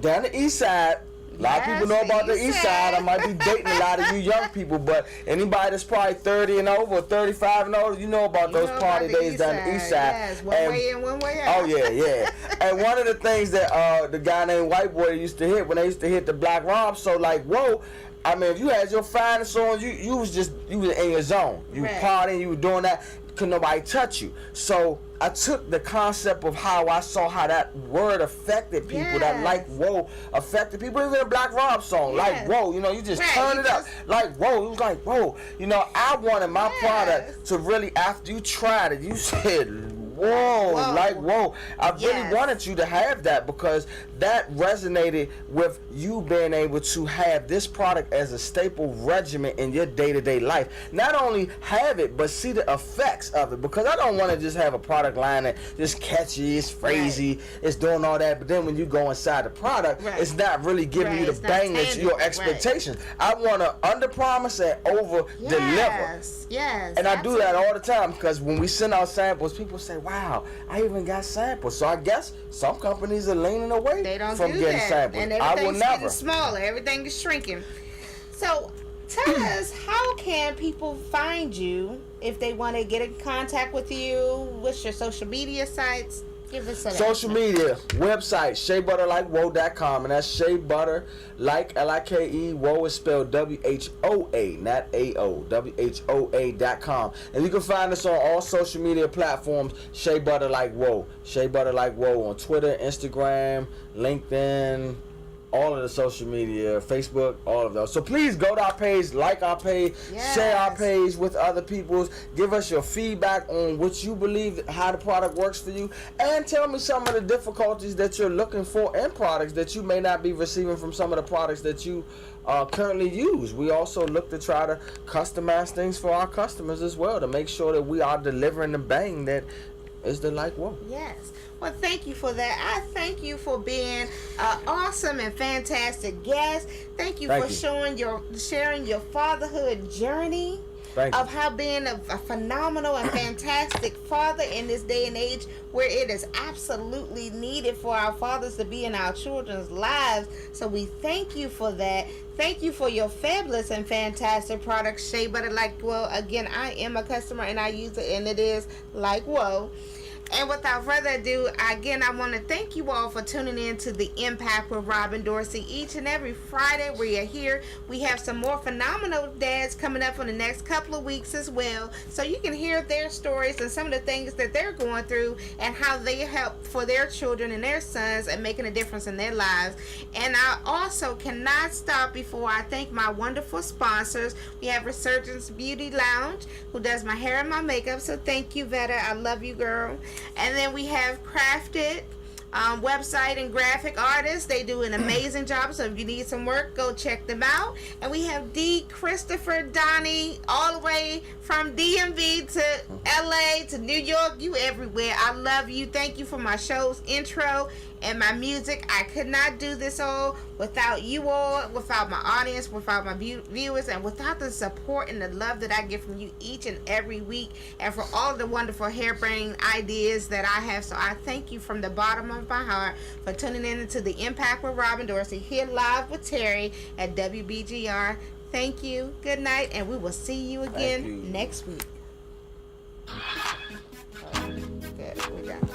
S2: down the east side, a lot of people know about the east side. I might be dating a lot of you young people, but anybody that's probably 30 and over, 35 and older, you know about those party days down the east side.
S1: Yes, one way in, one way out.
S2: Oh yeah. And one of the things that the guy named White Boy used to hit when they used to hit the Black Rob, so like whoa. I mean, if you had your finest on, you was in your zone. You were partying, you were doing that. Couldn't nobody touch you. So I took the concept of how I saw how that word affected people, that like whoa affected people. Even a Black Rob song, like whoa, you just turn it up, like whoa. It was like whoa. I wanted my product to really, after you tried it, you said whoa, like whoa. I really wanted you to have that, because that resonated with you being able to have this product as a staple regimen in your day-to-day life. Not only have it, but see the effects of it, because I don't want to just have a product line that just catchy, it's crazy, it's doing all that, but then when you go inside the product, it's not really giving you the bang that your expectations. I want to under promise and over deliver.
S1: Yes.
S2: And I do that all the time, because when we send out samples, people say, wow, I even got samples. So I guess some companies are leaning away from getting samples.
S1: And everything's getting smaller. Everything is shrinking. So tell us, how can people find you if they want to get in contact with you? What's your social media sites? Give us a
S2: social media, website, SheaButterLikeWhoa.com, and that's Shea Butter Like Like Whoa is spelled WHOA, not AO, WHOA.com. And you can find us on all social media platforms, Shea Butter Like Whoa, Shea Butter Like Whoa on Twitter, Instagram, LinkedIn, all of the social media, Facebook, all of those. So please go to our page, like our page, share our page with other people. Give us your feedback on what you believe, how the product works for you, and tell me some of the difficulties that you're looking for in products that you may not be receiving from some of the products that you currently use. We also look to try to customize things for our customers as well to make sure that we are delivering the bang that is the like whoa.
S1: Yes. Well, thank you for that. I thank you for being an awesome and fantastic guest. Thank you for sharing your fatherhood journey of how being a phenomenal and fantastic father in this day and age where it is absolutely needed for our fathers to be in our children's lives. So we thank you for that. Thank you for your fabulous and fantastic product, Shea Butter Like Whoa. Again, I am a customer and I use it, and it is like whoa. And without further ado, again, I want to thank you all for tuning in to The Impact with Robin Dorsey. Each and every Friday we are here. We have some more phenomenal dads coming up in the next couple of weeks as well. So you can hear their stories and some of the things that they're going through and how they help for their children and their sons and making a difference in their lives. And I also cannot stop before I thank my wonderful sponsors. We have Resurgence Beauty Lounge, who does my hair and my makeup. So thank you, Vetta. I love you, girl. And then we have Crafted, website and graphic artists. They do an amazing job. So if you need some work, go check them out. And we have D. Christopher Donnie, all the way from DMV to LA to New York. You everywhere. I love you. Thank you for my show's intro and my music. I could not do this all without you all, without my audience, without my viewers, and without the support and the love that I get from you each and every week, and for all the wonderful harebrained ideas that I have. So I thank you from the bottom of my heart for tuning in to The Impact with Robin Dorsey, here live with Terry at WBGR. Thank you. Good night, and we will see you again next week. Good. We're done.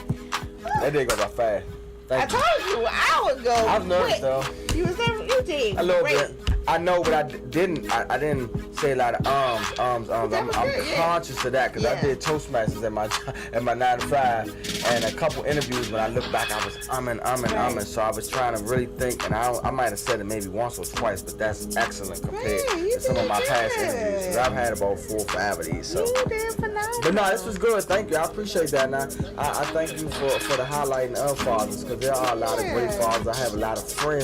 S2: That did go by fast.
S1: I told you an hour ago.
S2: I was nervous though.
S1: You was there. You did.
S2: A little bit. I know, but I didn't say a lot of ums. I'm conscious of that because I did Toastmasters at my 9 to 5, and a couple interviews when I look back, I was umming. So I was trying to really think, and I might have said it maybe once or twice, but that's excellent compared to some of my past interviews. Cause I've had about 4 or 5 of these. So,
S1: you did phenomenal.
S2: But no, this was good. Thank you. I appreciate that. Now I thank you for the highlighting of fathers, because there are a lot of great fathers. I have a lot of friends